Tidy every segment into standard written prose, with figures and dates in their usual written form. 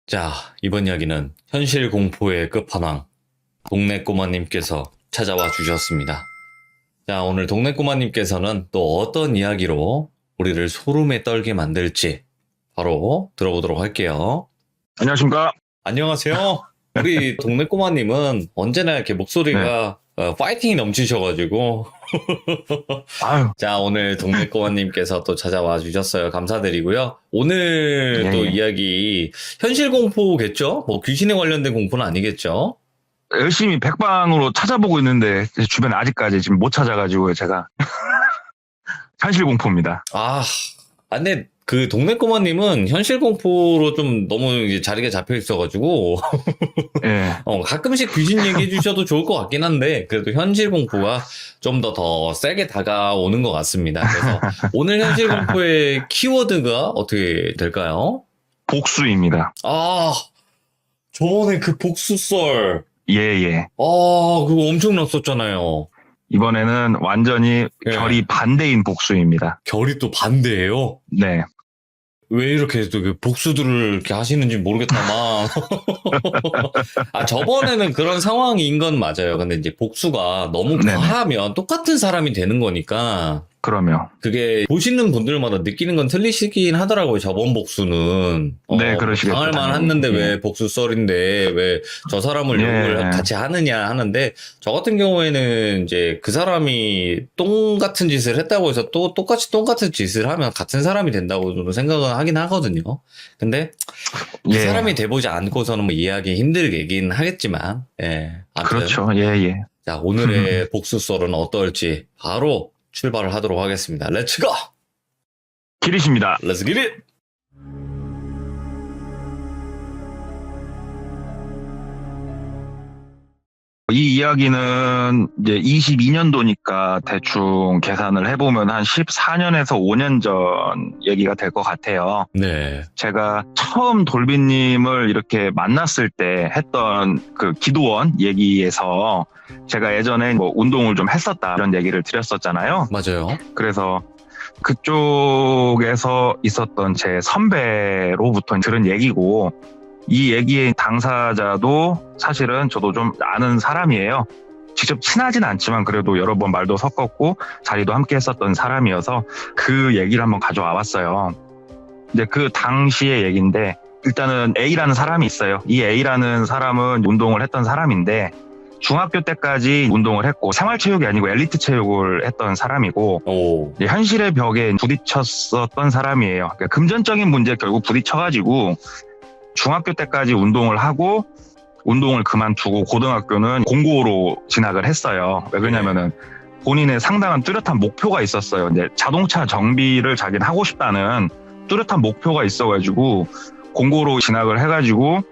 자, 이번 이야기는 현실 공포의 끝판왕, 동네 꼬마님께서 찾아와 주셨습니다. 자, 오늘 동네 꼬마님께서는 또 어떤 이야기로 우리를 소름에 떨게 만들지 바로 들어보도록 할게요. 안녕하십니까? 안녕하세요. 우리 동네 꼬마님은 언제나 이렇게 목소리가 파이팅이 넘치셔가지고 아유, 자, 오늘 동네 꼬마님께서 또 찾아와 주셨어요. 감사드리고요. 오늘 또 예. 이야기 현실 공포겠죠? 뭐 귀신에 관련된 공포는 아니겠죠? 열심히 백방으로 찾아보고 있는데 주변에 아직까지 지금 못 찾아가지고요, 제가. 현실 공포입니다. 근데 그 동네 꼬마님은 현실 공포로 좀 너무 이제 자리가 잡혀 있어가지고 예. 가끔씩 귀신 얘기해 주셔도 좋을 것 같긴 한데 그래도 현실 공포가 좀 더 세게 다가오는 것 같습니다. 그래서 오늘 현실 공포의 키워드가 어떻게 될까요? 복수입니다. 저번에 그 복수썰 예, 예. 그거 엄청났었잖아요. 이번에는 완전히 예. 결이 반대인 복수입니다. 결이 또 반대예요. 네. 왜 이렇게 또 그 복수들을 이렇게 하시는지 모르겠다만. 저번에는 그런 상황인 건 맞아요. 근데 이제 복수가 너무 네네. 과하면 똑같은 사람이 되는 거니까. 그러면. 그게 보시는 분들마다 느끼는 건 틀리시긴 하더라고요. 저번 복수는. 네, 그러시겠죠. 당할 만 당연히. 했는데 예. 왜 복수썰인데 왜 저 사람을 예. 욕을 같이 하느냐 하는데 저 같은 경우에는 이제 그 사람이 똥 같은 짓을 했다고 해서 또 똑같이 똥 같은 짓을 하면 같은 사람이 된다고 저는 생각은 하긴 하거든요. 근데 그 예. 사람이 돼보지 않고서는 뭐 이해하기 힘들긴 하겠지만, 아무튼. 그렇죠. 예, 예. 자, 오늘의 복수썰은 어떨지 바로 출발을 하도록 하겠습니다. 렛츠 고! 길이십니다. 렛츠 기릿! 이 이야기는 이제 22년도니까 대충 계산을 해보면 한 14년에서 5년 전 얘기가 될 것 같아요. 네. 제가 처음 돌비님을 이렇게 만났을 때 했던 그 기도원 얘기에서 제가 예전에 뭐 운동을 좀 했었다 이런 얘기를 드렸었잖아요. 맞아요. 그래서 그쪽에서 있었던 제 선배로부터 들은 얘기고 이 얘기의 당사자도 사실은 저도 좀 아는 사람이에요. 직접 친하진 않지만 그래도 여러 번 말도 섞었고 자리도 함께 했었던 사람이어서 그 얘기를 한번 가져와 봤어요. 이제 그 당시의 얘기인데 일단은 A라는 사람이 있어요. 이 A라는 사람은 운동을 했던 사람인데 중학교 때까지 운동을 했고 생활체육이 아니고 엘리트 체육을 했던 사람이고 오. 이제 현실의 벽에 부딪혔었던 사람이에요. 그러니까 금전적인 문제에 결국 부딪혀가지고 중학교 때까지 운동을 하고 운동을 그만두고 고등학교는 공고로 진학을 했어요. 왜 그러냐면은 본인의 상당한 뚜렷한 목표가 있었어요. 이제 자동차 정비를 자기는 하고 싶다는 뚜렷한 목표가 있어가지고 공고로 진학을 해가지고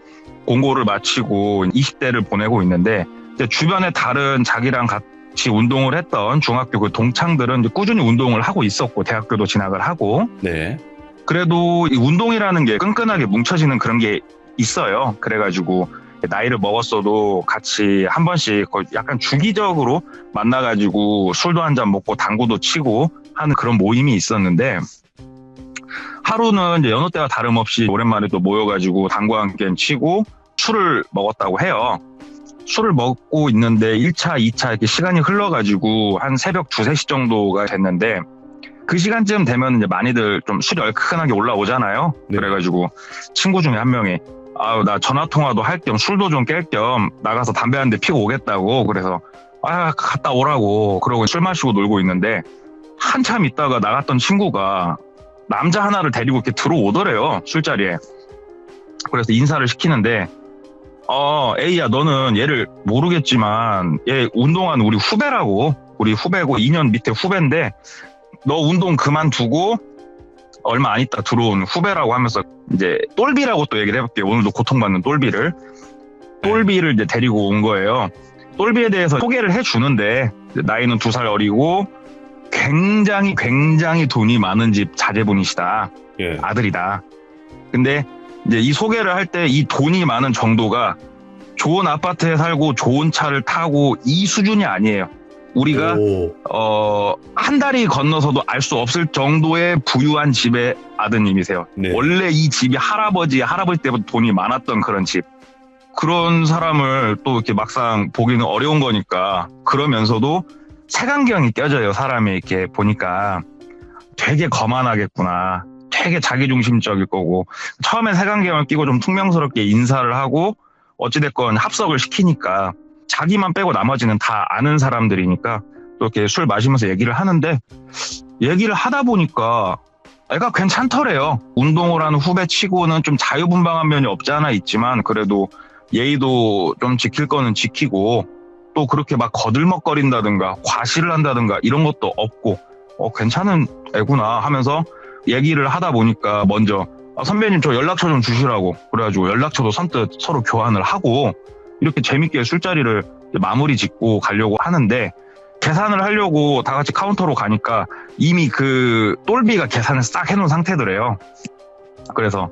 공고를 마치고 20대를 보내고 있는데 이제 주변에 다른 자기랑 같이 운동을 했던 중학교 그 동창들은 이제 꾸준히 운동을 하고 있었고 대학교도 진학을 하고 네. 그래도 이 운동이라는 게 끈끈하게 뭉쳐지는 그런 게 있어요. 그래가지고 나이를 먹었어도 같이 한 번씩 거의 약간 주기적으로 만나가지고 술도 한잔 먹고 당구도 치고 하는 그런 모임이 있었는데 하루는 이제 여느 때와 다름없이 오랜만에 또 모여가지고 당구 한 게임 치고 술을 먹었다고 해요. 술을 먹고 있는데 1차, 2차 이렇게 시간이 흘러가지고 한 새벽 2, 3시 정도가 됐는데 그 시간쯤 되면 이제 많이들 좀 술이 얼큰하게 올라오잖아요. 네. 그래가지고 친구 중에 한 명이 나 전화통화도 할 겸 술도 좀 깰 겸 나가서 담배 한 대 피고 오겠다고 그래서 갔다 오라고 그러고 술 마시고 놀고 있는데 한참 있다가 나갔던 친구가 남자 하나를 데리고 이렇게 들어오더래요. 술자리에. 그래서 인사를 시키는데 A야 너는 얘를 모르겠지만 얘 운동한 우리 후배라고 우리 후배고 2년 밑에 후배인데 너 운동 그만두고 얼마 안 있다 들어온 후배라고 하면서 이제 똘비라고 또 얘기를 해볼게요. 오늘도 고통받는 똘비를 이제 데리고 온 거예요. 똘비에 대해서 소개를 해주는데 나이는 2살 어리고 굉장히 돈이 많은 집 자제분이시다. 예. 아들이다. 근데 이제 이 소개를 할 때 이 돈이 많은 정도가 좋은 아파트에 살고 좋은 차를 타고 이 수준이 아니에요. 우리가 한 달이 건너서도 알 수 없을 정도의 부유한 집의 아드님이세요. 네. 원래 이 집이 할아버지 때부터 돈이 많았던 그런 집. 그런 사람을 또 이렇게 막상 보기는 어려운 거니까 그러면서도 색안경이 껴져요. 사람이 이렇게 보니까 되게 거만하겠구나. 되게 자기중심적일 거고 처음에 색안경을 끼고 좀 퉁명스럽게 인사를 하고 어찌됐건 합석을 시키니까 자기만 빼고 나머지는 다 아는 사람들이니까 또 이렇게 술 마시면서 얘기를 하는데 얘기를 하다 보니까 애가 괜찮더래요. 운동을 하는 후배 치고는 좀 자유분방한 면이 없지 않아 있지만 그래도 예의도 좀 지킬 거는 지키고 또 그렇게 막 거들먹거린다든가 과시를 한다든가 이런 것도 없고 괜찮은 애구나 하면서 얘기를 하다 보니까 먼저 선배님 저 연락처 좀 주시라고 그래가지고 연락처도 선뜻 서로 교환을 하고 이렇게 재밌게 술자리를 마무리 짓고 가려고 하는데 계산을 하려고 다 같이 카운터로 가니까 이미 그 똘비가 계산을 싹 해놓은 상태더래요. 그래서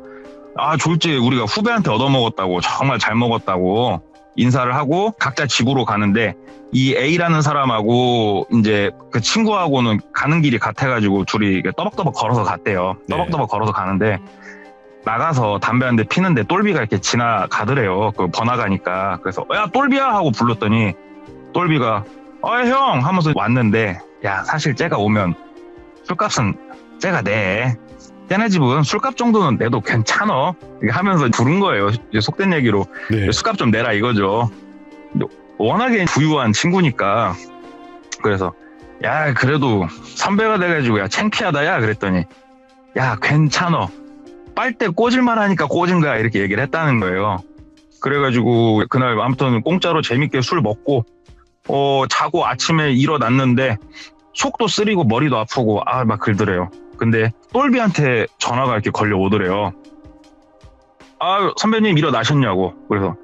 졸지 우리가 후배한테 얻어먹었다고 정말 잘 먹었다고 인사를 하고 각자 집으로 가는데 이 A라는 사람하고 이제 그 친구하고는 가는 길이 같아가지고 둘이 떠벅떠벅 걸어서 갔대요. 떠벅떠벅 걸어서 가는데 나가서 담배 한 대 피는데 똘비가 이렇게 지나가더래요. 그 번화가니까. 그래서 야 똘비야 하고 불렀더니 똘비가 형 하면서 왔는데 야 사실 쟤가 오면 술값은 쟤가 내. 쟤네 집은 술값 정도는 내도 괜찮어. 이렇게 하면서 부른 거예요. 속된 얘기로 네. 술값 좀 내라 이거죠. 워낙에 부유한 친구니까 그래서 야 그래도 선배가 돼가지고 야 창피하다 야 그랬더니 야 괜찮어. 빨대 꽂을만 하니까 꽂은 거야 이렇게 얘기를 했다는 거예요. 그래가지고 그날 아무튼 공짜로 재밌게 술 먹고 자고 아침에 일어났는데 속도 쓰리고 머리도 아프고 막 그러더래요. 근데 똘비한테 전화가 이렇게 걸려오더래요. 선배님 일어나셨냐고. 그래서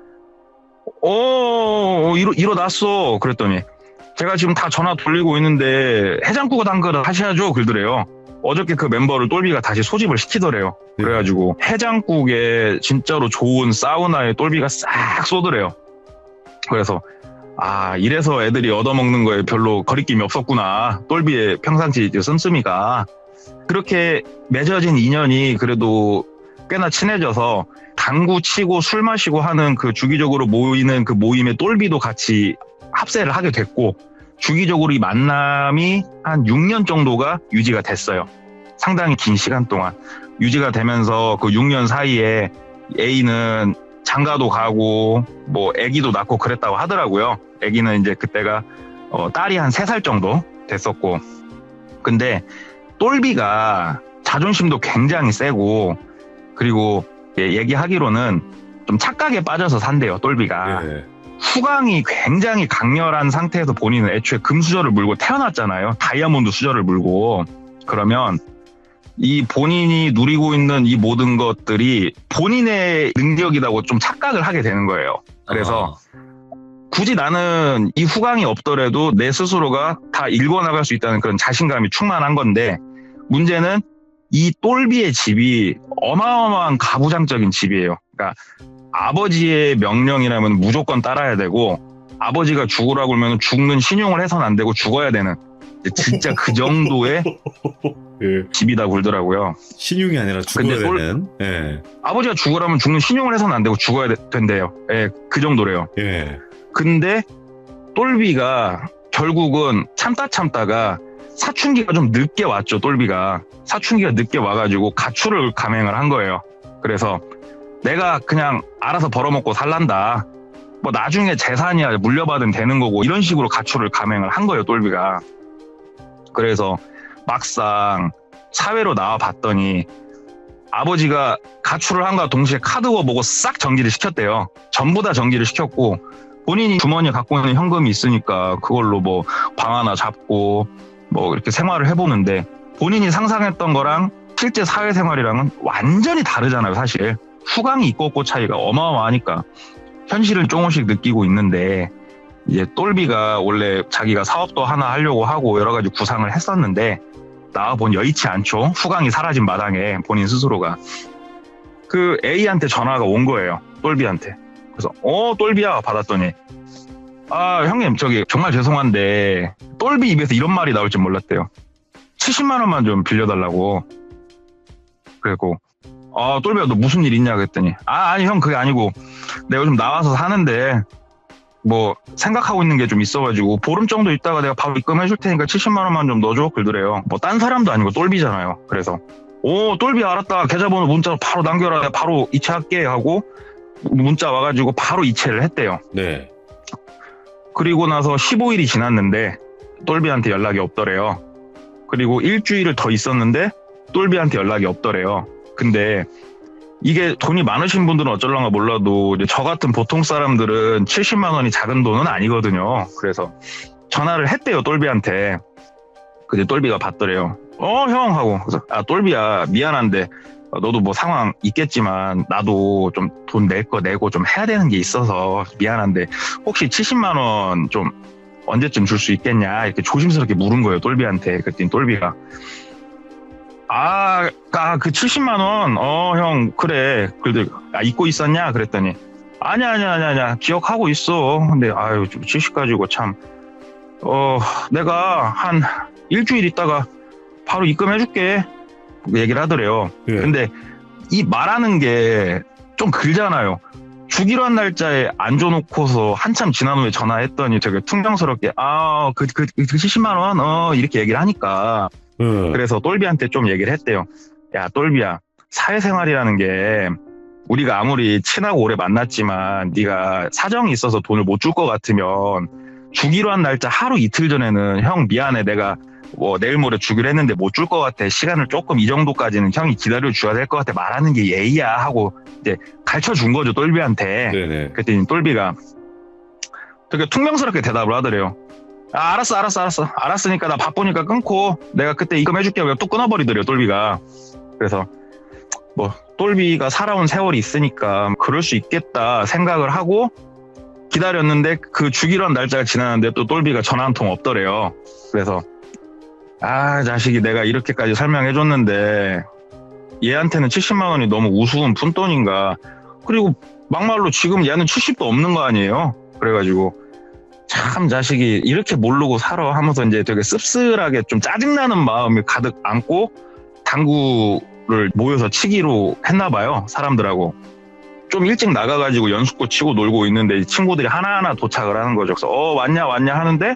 일어났어. 그랬더니 제가 지금 다 전화 돌리고 있는데 해장국을 담그러 하셔야죠. 그러더래요. 어저께 그 멤버를 똘비가 다시 소집을 시키더래요. 그래가지고 해장국에 진짜로 좋은 사우나에 똘비가 싹 쏘더래요. 그래서 이래서 애들이 얻어먹는 거에 별로 거리낌이 없었구나. 똘비의 평상시 씀씀이가. 그렇게 맺어진 인연이 그래도 꽤나 친해져서 당구 치고 술 마시고 하는 그 주기적으로 모이는 그 모임에 똘비도 같이 합세를 하게 됐고 주기적으로 이 만남이 한 6년 정도가 유지가 됐어요. 상당히 긴 시간 동안 유지가 되면서 그 6년 사이에 A는 장가도 가고 뭐 아기도 낳고 그랬다고 하더라고요. 아기는 이제 그때가 딸이 한 3살 정도 됐었고 근데 똘비가 자존심도 굉장히 세고 그리고 얘기하기로는 좀 착각에 빠져서 산대요. 똘비가. 네. 후광이 굉장히 강렬한 상태에서 본인은 애초에 금수저를 물고 태어났잖아요. 다이아몬드 수저를 물고. 그러면 이 본인이 누리고 있는 이 모든 것들이 본인의 능력이라고 좀 착각을 하게 되는 거예요. 그래서 굳이 나는 이 후광이 없더라도 내 스스로가 다 읽어나갈 수 있다는 그런 자신감이 충만한 건데 문제는 이 똘비의 집이 어마어마한 가부장적인 집이에요. 그러니까 아버지의 명령이라면 무조건 따라야 되고 아버지가 죽으라고 그러면 죽는 신용을 해서는 안 되고 죽어야 되는 진짜 그 정도의 집이다 그러더라고요. 신용이 아니라 죽어야 되는. 아버지가 죽으라면 죽는 신용을 해서는 안 되고 죽어야 된대요. 그 정도래요. 근데 똘비가 결국은 참다가 사춘기가 좀 늦게 왔죠. 똘비가 사춘기가 늦게 와가지고 가출을 감행을 한 거예요. 그래서 내가 그냥 알아서 벌어먹고 살란다. 뭐 나중에 재산이야 물려받으면 되는 거고 이런 식으로 가출을 감행을 한 거예요. 똘비가. 그래서 막상 사회로 나와 봤더니 아버지가 가출을 한과 동시에 카드워 보고 싹 정지를 시켰대요. 전부 다 정지를 시켰고 본인이 주머니에 갖고 있는 현금이 있으니까 그걸로 뭐 방 하나 잡고 뭐 이렇게 생활을 해보는데 본인이 상상했던 거랑 실제 사회생활이랑은 완전히 다르잖아요. 사실 후광이 있고 없고 차이가 어마어마하니까 현실을 조금씩 느끼고 있는데 이제 똘비가 원래 자기가 사업도 하나 하려고 하고 여러 가지 구상을 했었는데 나와본 여의치 않죠. 후광이 사라진 마당에 본인 스스로가 그 A한테 전화가 온 거예요. 똘비한테. 그래서 똘비야 받았더니 형님 저기 정말 죄송한데 똘비 입에서 이런 말이 나올 줄 몰랐대요. 70만 원만 좀 빌려달라고. 그래고 똘비야 너 무슨 일 있냐 그랬더니 아니 형 그게 아니고 내가 요즘 나와서 사는데 뭐 생각하고 있는 게 좀 있어가지고 보름 정도 있다가 내가 바로 입금해 줄 테니까 70만 원만 좀 넣어줘 그러더래요. 뭐 딴 사람도 아니고 똘비잖아요. 그래서 똘비 알았다. 계좌번호 문자로 바로 남겨라. 내가 바로 이체할게 하고 문자 와가지고 바로 이체를 했대요. 네. 그리고 나서 15일이 지났는데 똘비한테 연락이 없더래요. 그리고 일주일을 더 있었는데 똘비한테 연락이 없더래요. 근데 이게 돈이 많으신 분들은 어쩔랑가 몰라도 이제 저 같은 보통 사람들은 70만 원이 작은 돈은 아니거든요. 그래서 전화를 했대요, 똘비한테. 근데 똘비가 받더래요. 형 하고. 그래서 똘비야 미안한데 너도 뭐 상황 있겠지만 나도 좀 돈 낼 거 내고 좀 해야 되는 게 있어서 미안한데 혹시 70만 원 좀 언제쯤 줄 수 있겠냐 이렇게 조심스럽게 물은 거예요, 똘비한테. 그랬더니 똘비가 그 70만 원, 형, 그래. 잊고 있었냐? 그랬더니, 아니야. 기억하고 있어. 근데, 70 가지고 참, 내가 한 일주일 있다가 바로 입금해줄게. 얘기를 하더래요. 예. 근데 이 말하는 게 좀 글잖아요. 주기로 한 날짜에 안 줘놓고서 한참 지난 후에 전화했더니 되게 퉁명스럽게, 그 70만 원, 이렇게 얘기를 하니까, 그래서 똘비한테 좀 얘기를 했대요. 야, 똘비야, 사회생활이라는 게 우리가 아무리 친하고 오래 만났지만 네가 사정이 있어서 돈을 못 줄 것 같으면 주기로 한 날짜 하루 이틀 전에는 형 미안해 내가 뭐 내일 모레 주기로 했는데 못 줄 것 같아. 시간을 조금 이 정도까지는 형이 기다려 줘야 될 것 같아. 말하는 게 예의야 하고 이제 가르쳐 준 거죠, 똘비한테. 네네. 그랬더니 똘비가 되게 퉁명스럽게 대답을 하더래요. 알았어. 알았으니까 나 바쁘니까 끊고 내가 그때 입금해줄게. 하고 또 끊어버리더래요, 똘비가. 그래서 뭐 똘비가 살아온 세월이 있으니까 그럴 수 있겠다 생각을 하고 기다렸는데 그 주기로 한 날짜가 지났는데 또 똘비가 전화 한 통 없더래요. 그래서 자식이 내가 이렇게까지 설명해줬는데 얘한테는 70만 원이 너무 우스운 푼돈인가. 그리고 막말로 지금 얘는 70도 없는 거 아니에요. 그래가지고 참 자식이 이렇게 모르고 살아 하면서 이제 되게 씁쓸하게 좀 짜증나는 마음이 가득 안고 당구를 모여서 치기로 했나 봐요, 사람들하고. 좀 일찍 나가가지고 연습고 치고 놀고 있는데 친구들이 하나하나 도착을 하는 거죠. 그래서 왔냐 하는데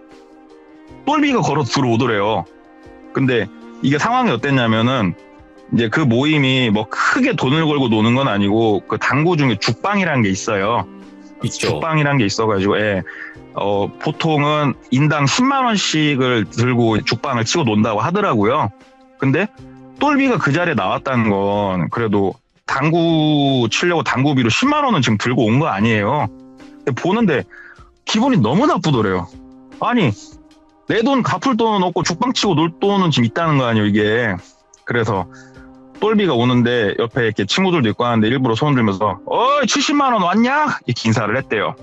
똘비가 걸어 들어오더래요. 근데 이게 상황이 어땠냐면은 이제 그 모임이 뭐 크게 돈을 걸고 노는 건 아니고 그 당구 중에 죽방이라는 게 있어요. 있죠. 죽방이란 게 있어가지고, 보통은 인당 10만 원씩을 들고 죽방을 치고 논다고 하더라고요. 근데 똘비가 그 자리에 나왔다는 건 그래도 당구 치려고 당구비로 10만 원은 지금 들고 온 거 아니에요. 근데 보는데 기분이 너무 나쁘더래요. 아니, 내 돈 갚을 돈은 없고 죽방 치고 놀 돈은 지금 있다는 거 아니에요, 이게. 그래서 똘비가 오는데 옆에 이렇게 친구들도 있고 하는데 일부러 손을 들면서 70만 원 왔냐? 이렇게 인사를 했대요.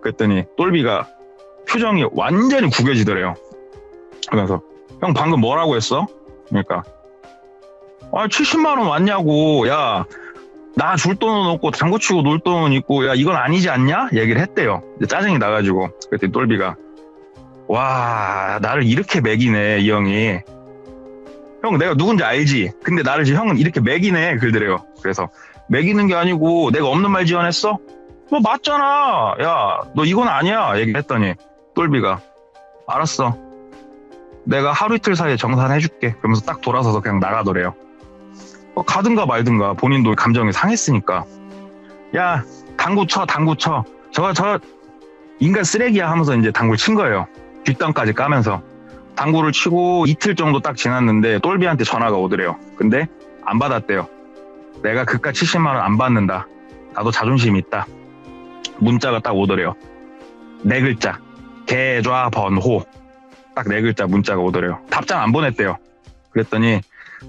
그랬더니 똘비가 표정이 완전히 구겨지더래요. 그래서 형 방금 뭐라고 했어? 그러니까 70만 원 왔냐고. 야, 나 줄 돈은 없고 당구 치고 놀 돈은 있고 야 이건 아니지 않냐? 얘기를 했대요. 짜증이 나가지고. 그랬더니 똘비가 와, 나를 이렇게 매기네 이 형이. 형 내가 누군지 알지? 근데 나를 지금 형은 이렇게 매기네 그러더래요. 그래서 매기는 게 아니고 내가 없는 말 지어냈어? 뭐 맞잖아. 야, 너 이건 아니야 얘기했더니 똘비가 알았어. 내가 하루 이틀 사이에 정산해줄게. 그러면서 딱 돌아서서 그냥 나가더래요. 가든가 말든가 본인도 감정이 상했으니까. 야, 당구 쳐. 저 인간 쓰레기야 하면서 이제 당구를 친 거예요. 뒷땅까지 까면서. 당구를 치고 이틀 정도 딱 지났는데 똘비한테 전화가 오더래요. 근데 안 받았대요. 내가 그깟 70만 원 안 받는다. 나도 자존심이 있다. 문자가 딱 오더래요. 4글자. 계좌번호. 딱 4글자 문자가 오더래요. 답장 안 보냈대요. 그랬더니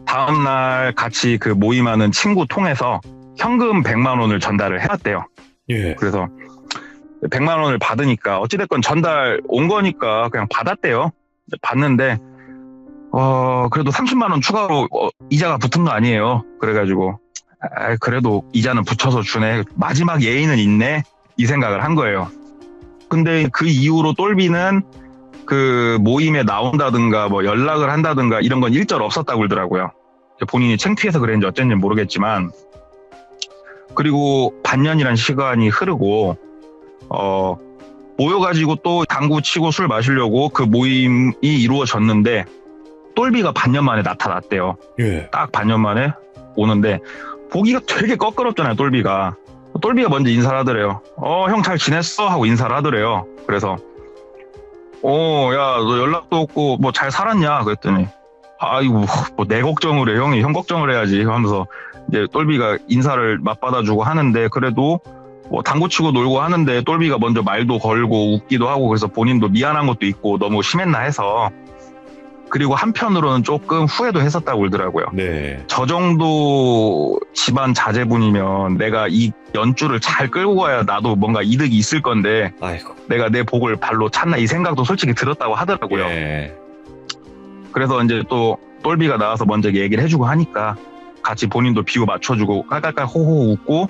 다음날 같이 그 모임하는 친구 통해서 현금 100만 원을 전달을 해왔대요. 예. 그래서 100만 원을 받으니까 어찌됐건 전달 온 거니까 그냥 받았대요. 받는데 그래도 30만 원 추가로 이자가 붙은 거 아니에요. 그래가지고 그래도 이자는 붙여서 주네. 마지막 예의는 있네. 이 생각을 한 거예요. 근데 그 이후로 똘비는 그 모임에 나온다든가 뭐 연락을 한다든가 이런 건 일절 없었다고 그러더라고요. 본인이 창피해서 그랬는지 어쩐지 모르겠지만, 그리고 반년이란 시간이 흐르고 모여가지고 또 당구 치고 술 마시려고 그 모임이 이루어졌는데 똘비가 반년 만에 나타났대요. 예. 딱 반년 만에 오는데 보기가 되게 꺼끄럽잖아요. 똘비가 먼저 인사를 하더래요. 형 잘 지냈어? 하고 인사를 하더래요. 그래서 야, 너 연락도 없고 뭐 잘 살았냐? 그랬더니 아이고 뭐 내 걱정을 해. 형이 형 걱정을 해야지 하면서 이제 똘비가 인사를 맞받아주고 하는데, 그래도 뭐 당구 치고 놀고 하는데 똘비가 먼저 말도 걸고 웃기도 하고, 그래서 본인도 미안한 것도 있고 너무 심했나 해서, 그리고 한편으로는 조금 후회도 했었다고 그러더라고요. 네. 저 정도 집안 자제분이면 내가 이 연줄을 잘 끌고 가야 나도 뭔가 이득이 있을 건데 아이고. 내가 내 복을 발로 찼나, 이 생각도 솔직히 들었다고 하더라고요. 예. 그래서 이제 또 똘비가 나와서 먼저 얘기를 해주고 하니까 같이 본인도 비유 맞춰주고 깔깔깔 호호 웃고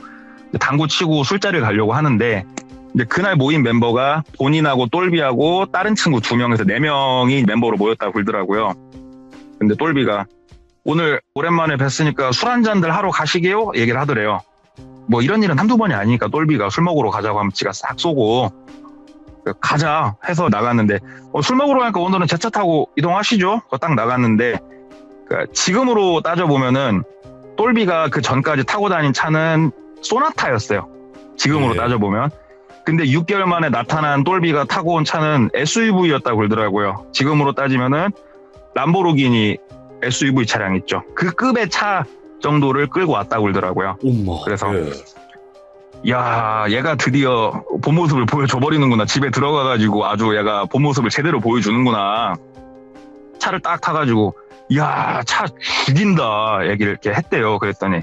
당구 치고 술자리를 가려고 하는데, 근데 그날 모인 멤버가 본인하고 똘비하고 다른 친구 2명에서 4명이 멤버로 모였다고 그러더라고요. 근데 똘비가 오늘 오랜만에 뵀으니까 술 한잔들 하러 가시게요? 얘기를 하더래요. 뭐 이런 일은 한두 번이 아니니까 똘비가 술 먹으러 가자고 하면 지가 싹 쏘고 가자 해서 나갔는데, 술 먹으러 가니까 오늘은 제 차 타고 이동하시죠? 딱 나갔는데, 그러니까 지금으로 따져보면은 똘비가 그 전까지 타고 다닌 차는 소나타였어요. 지금으로 네. 따져보면. 근데 6개월 만에 나타난 똘비가 타고 온 차는 SUV였다고 그러더라고요. 지금으로 따지면은 람보르기니 SUV 차량 있죠. 그 급의 차 정도를 끌고 왔다고 그러더라고요. 엄마. 그래서 예. 야, 얘가 드디어 본 모습을 보여줘버리는구나. 집에 들어가가지고 아주 얘가 본 모습을 제대로 보여주는구나. 차를 딱 타가지고 야, 차 죽인다 얘기를 이렇게 했대요. 그랬더니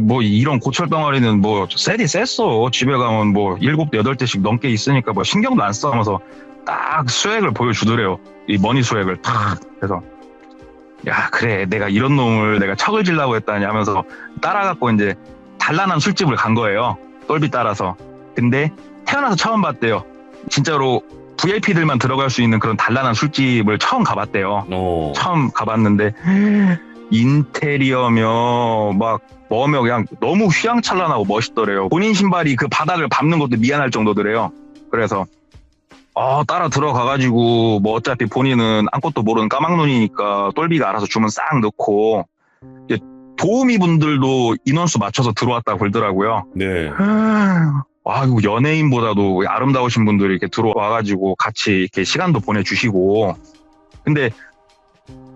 뭐 이런 고철덩어리는 뭐 쎄디 쎄어. 집에 가면 뭐 7, 8대씩 넘게 있으니까 뭐 신경도 안 써 하면서 딱 수액을 보여주더래요. 이 머니 수액을 탁. 그래서 야, 그래, 내가 이런 놈을 내가 척을 질라고 했다니 하면서 따라갖고 이제 단란한 술집을 간 거예요. 똘비 따라서. 근데 태어나서 처음 봤대요. 진짜로 VIP들만 들어갈 수 있는 그런 단란한 술집을 처음 가봤대요. 처음 가봤는데 인테리어며 막 뭐며 그냥 너무 휘황찬란하고 멋있더래요. 본인 신발이 그 바닥을 밟는 것도 미안할 정도더래요. 그래서 따라 들어가가지고 뭐 어차피 본인은 아무것도 모르는 까막눈이니까 똘비가 알아서 주문 싹 넣고, 이제 도우미 분들도 인원수 맞춰서 들어왔다고 그러더라고요. 네. 아이고, 연예인보다도 아름다우신 분들이 이렇게 들어와가지고 같이 이렇게 시간도 보내주시고. 근데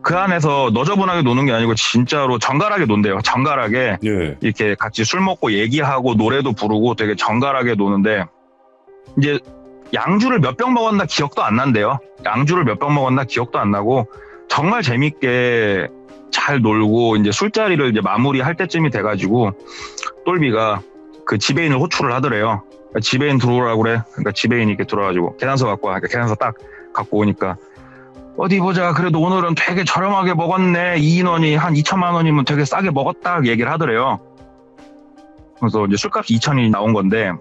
그 안에서 너저분하게 노는 게 아니고 진짜로 정갈하게 논대요. 정갈하게. 예. 이렇게 같이 술 먹고 얘기하고 노래도 부르고 되게 정갈하게 노는데, 이제 양주를 몇 병 먹었나 기억도 안 난대요. 양주를 몇 병 먹었나 기억도 안 나고 정말 재밌게 잘 놀고 이제 술자리를 이제 마무리할 때쯤이 돼가지고 똘비가 그 지배인을 호출을 하더래요. 그러니까 지배인 들어오라고 그래. 그러니까 지배인이 이렇게 들어와가지고 계산서 갖고 와. 그러니까 계산서 딱 갖고 오니까 어디 보자. 그래도 오늘은 되게 저렴하게 먹었네. 이 인원이 한 2천만 원이면 되게 싸게 먹었다 얘기를 하더래요. 그래서 이제 술값이 2천이 나온 건데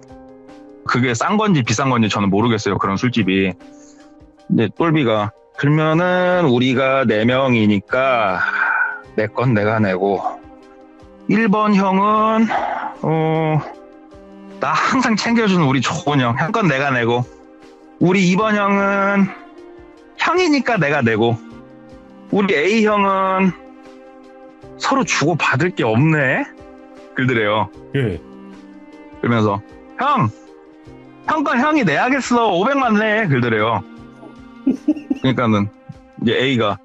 그게 싼 건지 비싼 건지 저는 모르겠어요. 그런 술집이. 근데 똘비가 그러면은 우리가 4명이니까 내 건 내가 내고 1번 형은 나 항상 챙겨주는 우리 좋은 형 건 내가 내고, 우리 2번 형은 형이니까 내가 내고, 우리 A 형은 서로 주고 받을 게 없네 그러더래요. 예. 그러면서 형 건 형이 내야겠어. 500만 내 그러더래요. 그러니까는 이제 A가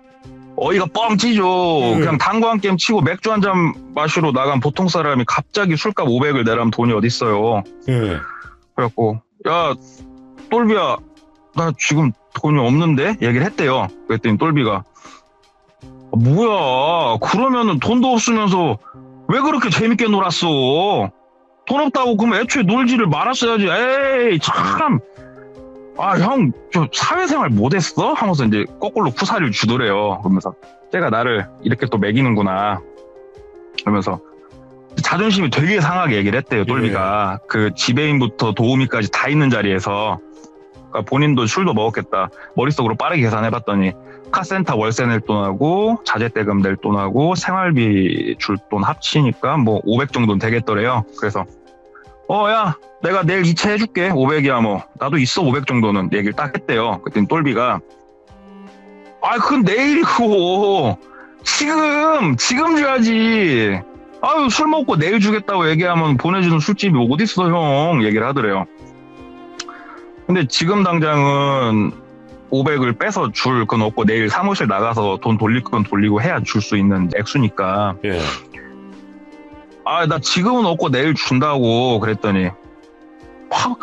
어이가 뻥치죠. 그냥 당구 한 게임 치고 맥주 한 잔 마시러 나간 보통 사람이 갑자기 술값 500을 내라면 돈이 어딨어요. 예. 그래갖고 야 똘비야 나 지금 돈이 없는데 얘기를 했대요. 그랬더니 똘비가 뭐야 그러면은 돈도 없으면서 왜 그렇게 재밌게 놀았어. 돈 없다고 그러면 애초에 놀지를 말았어야지. 에이 참. 형, 저 사회생활 못했어? 하면서 이제 거꾸로 푸사리를 주더래요. 그러면서 쟤가 나를 이렇게 또 매기는구나. 그러면서 자존심이 되게 상하게 얘기를 했대요. 똘비가. 그 지배인부터 도우미까지 다 있는 자리에서. 그러니까 본인도 술도 먹었겠다. 머릿속으로 빠르게 계산해봤더니 카센터 월세 낼 돈하고 자재대금 낼 돈하고 생활비 줄 돈 합치니까 뭐 500 정도는 되겠더래요. 그래서 야 내가 내일 이체 해줄게. 500이야 뭐 나도 있어 500 정도는 얘기를 딱 했대요. 그랬더니 똘비가 그건 내일이고 지금 줘야지. 아유 술 먹고 내일 주겠다고 얘기하면 보내주는 술집이 어딨어 형 얘기를 하더래요. 근데 지금 당장은 500을 빼서 줄 건 없고 내일 사무실 나가서 돈 돌릴 건 돌리고 해야 줄 수 있는 액수니까 예. 나 지금은 없고 내일 준다고 그랬더니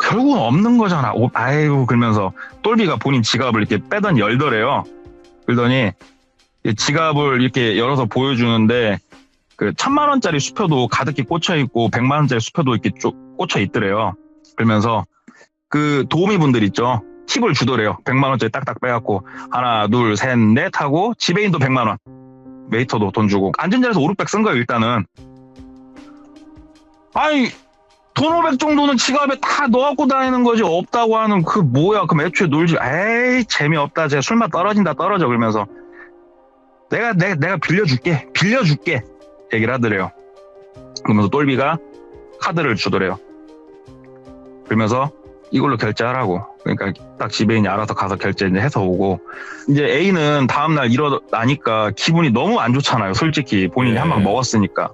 결국은 없는 거잖아. 아이고 그러면서 똘비가 본인 지갑을 이렇게 빼더니 열더래요. 그러더니 지갑을 이렇게 열어서 보여주는데 그 1000만 원짜리 수표도 가득히 꽂혀 있고 100만 원짜리 수표도 이렇게 쭉 꽂혀 있더래요. 그러면서 그 도우미 분들 있죠. 팁을 주더래요. 100만 원짜리 딱딱 빼갖고 하나 둘 셋 넷 하고 지배인도 100만 원 웨이터도 돈 주고 앉은 자리에서 5, 600 쓴 거예요. 일단은 아니 돈 500 정도는 지갑에 다 넣어갖고 다니는 거지. 없다고 하는 그 뭐야. 그럼 애초에 놀지. 에이 재미없다. 제 술맛 떨어져 그러면서 내가 빌려줄게 얘기를 하더래요. 그러면서 똘비가 카드를 주더래요. 그러면서 이걸로 결제하라고. 그러니까 딱 지배인이 알아서 가서 결제 이제 해서 오고, 이제 A는 다음날 일어나니까 기분이 너무 안 좋잖아요. 솔직히 본인이 한 방 먹었으니까.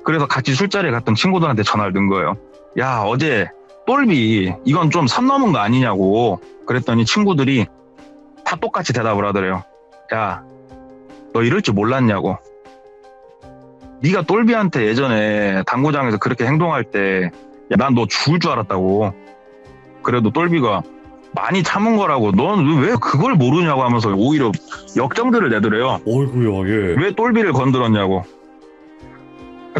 그래서 같이 술자리에 갔던 친구들한테 전화를 넣은 거예요. 야 어제 똘비 이건 좀 선 넘은 거 아니냐고. 그랬더니 친구들이 다 똑같이 대답을 하더래요. 야 너 이럴 줄 몰랐냐고. 네가 똘비한테 예전에 당구장에서 그렇게 행동할 때 난 너 죽을 줄 알았다고. 그래도 똘비가 많이 참은 거라고. 넌 왜 그걸 모르냐고 하면서 오히려 역정들을 내더래요. 어이구야, 예. 왜 똘비를 건드렸냐고.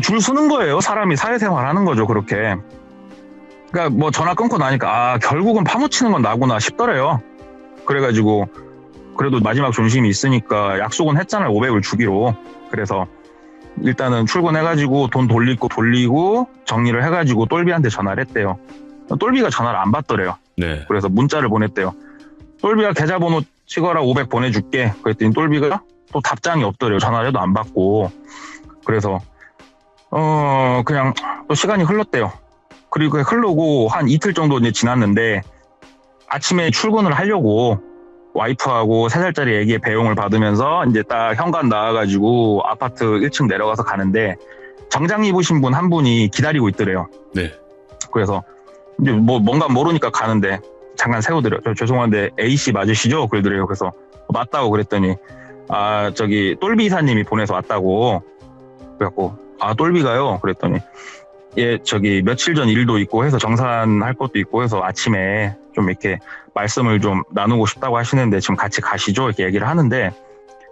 줄 서는 거예요. 사람이 사회생활 하는 거죠, 그렇게. 그러니까 뭐 전화 끊고 나니까 결국은 파묻히는 건 나구나 싶더래요. 그래가지고 그래도 마지막 존심이 있으니까 약속은 했잖아요. 500을 주기로. 그래서 일단은 출근해가지고 돈 돌리고 정리를 해가지고 똘비한테 전화를 했대요. 똘비가 전화를 안 받더래요. 네. 그래서 문자를 보냈대요. 똘비가 계좌번호 찍어라 500 보내줄게. 그랬더니 똘비가 또 답장이 없더래요. 전화를 해도 안 받고. 그래서 그냥 또 시간이 흘렀대요. 그리고 흐르고 한 이틀 정도 이제 지났는데 아침에 출근을 하려고 와이프하고 3살짜리 애기의 배웅을 받으면서 이제 딱 현관 나와가지고 아파트 1층 내려가서 가는데 정장 입으신 분 한 분이 기다리고 있더래요. 네. 그래서 이제 뭐 뭔가 모르니까 가는데 잠깐 세우더래요. 저 죄송한데 A씨 맞으시죠? 그러더래요. 그래서 맞다고 그랬더니 저기 똘비 이사님이 보내서 왔다고. 그래갖고 똘비가요? 그랬더니 저기 며칠 전 일도 있고 해서 정산할 것도 있고 해서 아침에 좀 이렇게 말씀을 좀 나누고 싶다고 하시는데 지금 같이 가시죠? 이렇게 얘기를 하는데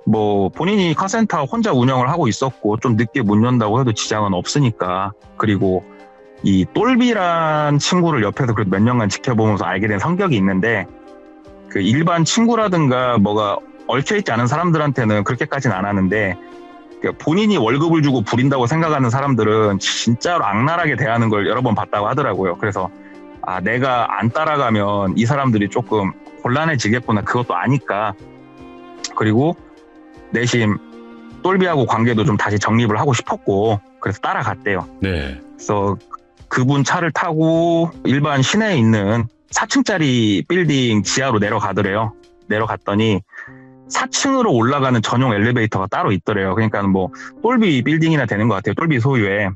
뭐 본인이 카센터 혼자 운영을 하고 있었고 좀 늦게 문 연다고 해도 지장은 없으니까. 그리고 이 똘비란 친구를 옆에서 그래도 몇 년간 지켜보면서 알게 된 성격이 있는데 그 일반 친구라든가 뭐가 얽혀있지 않은 사람들한테는 그렇게까지는 안 하는데 본인이 월급을 주고 부린다고 생각하는 사람들은 진짜로 악랄하게 대하는 걸 여러 번 봤다고 하더라고요. 그래서 내가 안 따라가면 이 사람들이 조금 곤란해지겠구나. 그것도 아니까. 그리고 내심 똘비하고 관계도 좀 다시 정립을 하고 싶었고 그래서 따라갔대요. 네. 그래서 그분 차를 타고 일반 시내에 있는 4층짜리 빌딩 지하로 내려가더래요. 내려갔더니 4층으로 올라가는 전용 엘리베이터가 따로 있더래요. 그러니까 뭐 똘비 빌딩이나 되는 것 같아요. 똘비 소유의.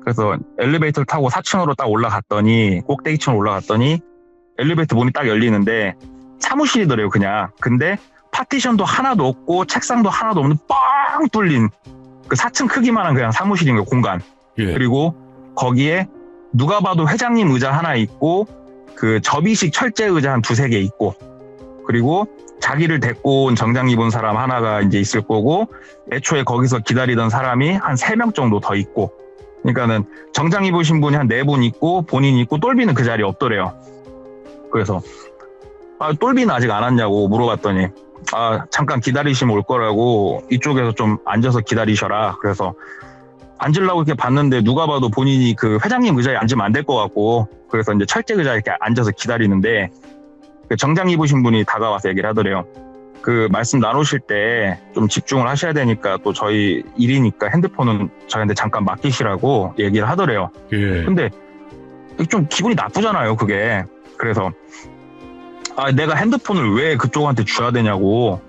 그래서 엘리베이터를 타고 4층으로 딱 올라갔더니 꼭대기층으로 올라갔더니 엘리베이터 문이 딱 열리는데 사무실이더래요. 그냥. 근데 파티션도 하나도 없고 책상도 하나도 없는 뻥 뚫린 그 4층 크기만한 그냥 사무실인 거예요. 공간. 예. 그리고 거기에 누가 봐도 회장님 의자 하나 있고 그 접이식 철제 의자 한 2-3개 있고 그리고 자기를 데리고 온 정장 입은 사람 하나가 이제 있을 거고 애초에 거기서 기다리던 사람이 한 3명 정도 더 있고 그러니까는 정장 입으신 분이 한 4분 있고 본인이 있고 똘비는 그 자리에 없더래요. 그래서 똘비는 아직 안 왔냐고 물어봤더니 잠깐 기다리시면 올 거라고 이쪽에서 좀 앉아서 기다리셔라. 그래서 앉으려고 이렇게 봤는데 누가 봐도 본인이 그 회장님 의자에 앉으면 안 될 것 같고 그래서 이제 철제 의자에 이렇게 앉아서 기다리는데 그 정장 입으신 분이 다가와서 얘기를 하더래요. 그 말씀 나누실 때 좀 집중을 하셔야 되니까 또 저희 일이니까 핸드폰은 저희한테 잠깐 맡기시라고 얘기를 하더래요. 예. 근데 좀 기분이 나쁘잖아요, 그게. 그래서 내가 핸드폰을 왜 그쪽한테 줘야 되냐고.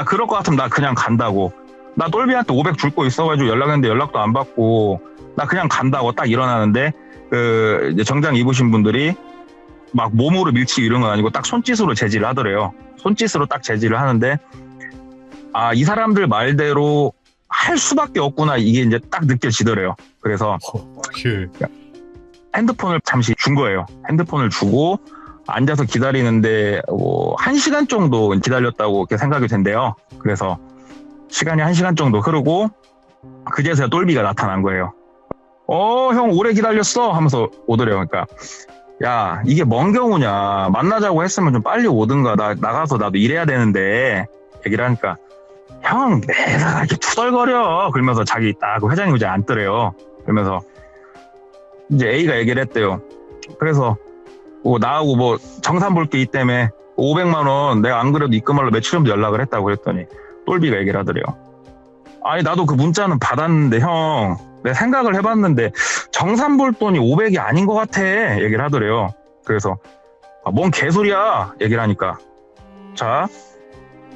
그럴 것 같으면 나 그냥 간다고. 나 똘비한테 500 줄 거 있어가지고 연락했는데 연락도 안 받고 나 그냥 간다고 딱 일어나는데 이제 정장 입으신 분들이 막 몸으로 밀치고 이런 건 아니고 딱 손짓으로 제지를 하더래요. 손짓으로 딱 제지를 하는데 이 사람들 말대로 할 수밖에 없구나, 이게 이제 딱 느껴지더래요. 그래서 예. 핸드폰을 잠시 준 거예요. 핸드폰을 주고 앉아서 기다리는데 1시간 정도 기다렸다고 이렇게 생각이 된대요. 그래서 시간이 1시간 정도 흐르고 그제서야 똘비가 나타난 거예요. 형 오래 기다렸어 하면서 오더래요. 그러니까 야, 이게 뭔 경우냐, 만나자고 했으면 좀 빨리 오든가, 나가서 나도 일해야 되는데, 얘기를 하니까 형 내가 이렇게 투덜거려 그러면서 자기 딱 회장님 이제 앉더래요. 그러면서 이제 A가 얘기를 했대요. 그래서 나하고 정산 볼 게 있기 때문에 500만 원 내가 안 그래도 입금하려 며칠 전부터 연락을 했다고 그랬더니 똘비가 얘기를 하더래요. 아니 나도 그 문자는 받았는데 형, 내가 생각을 해봤는데 정산 볼 돈이 500이 아닌 것 같아, 얘기를 하더래요. 그래서 뭔 개소리야 얘기를 하니까, 자,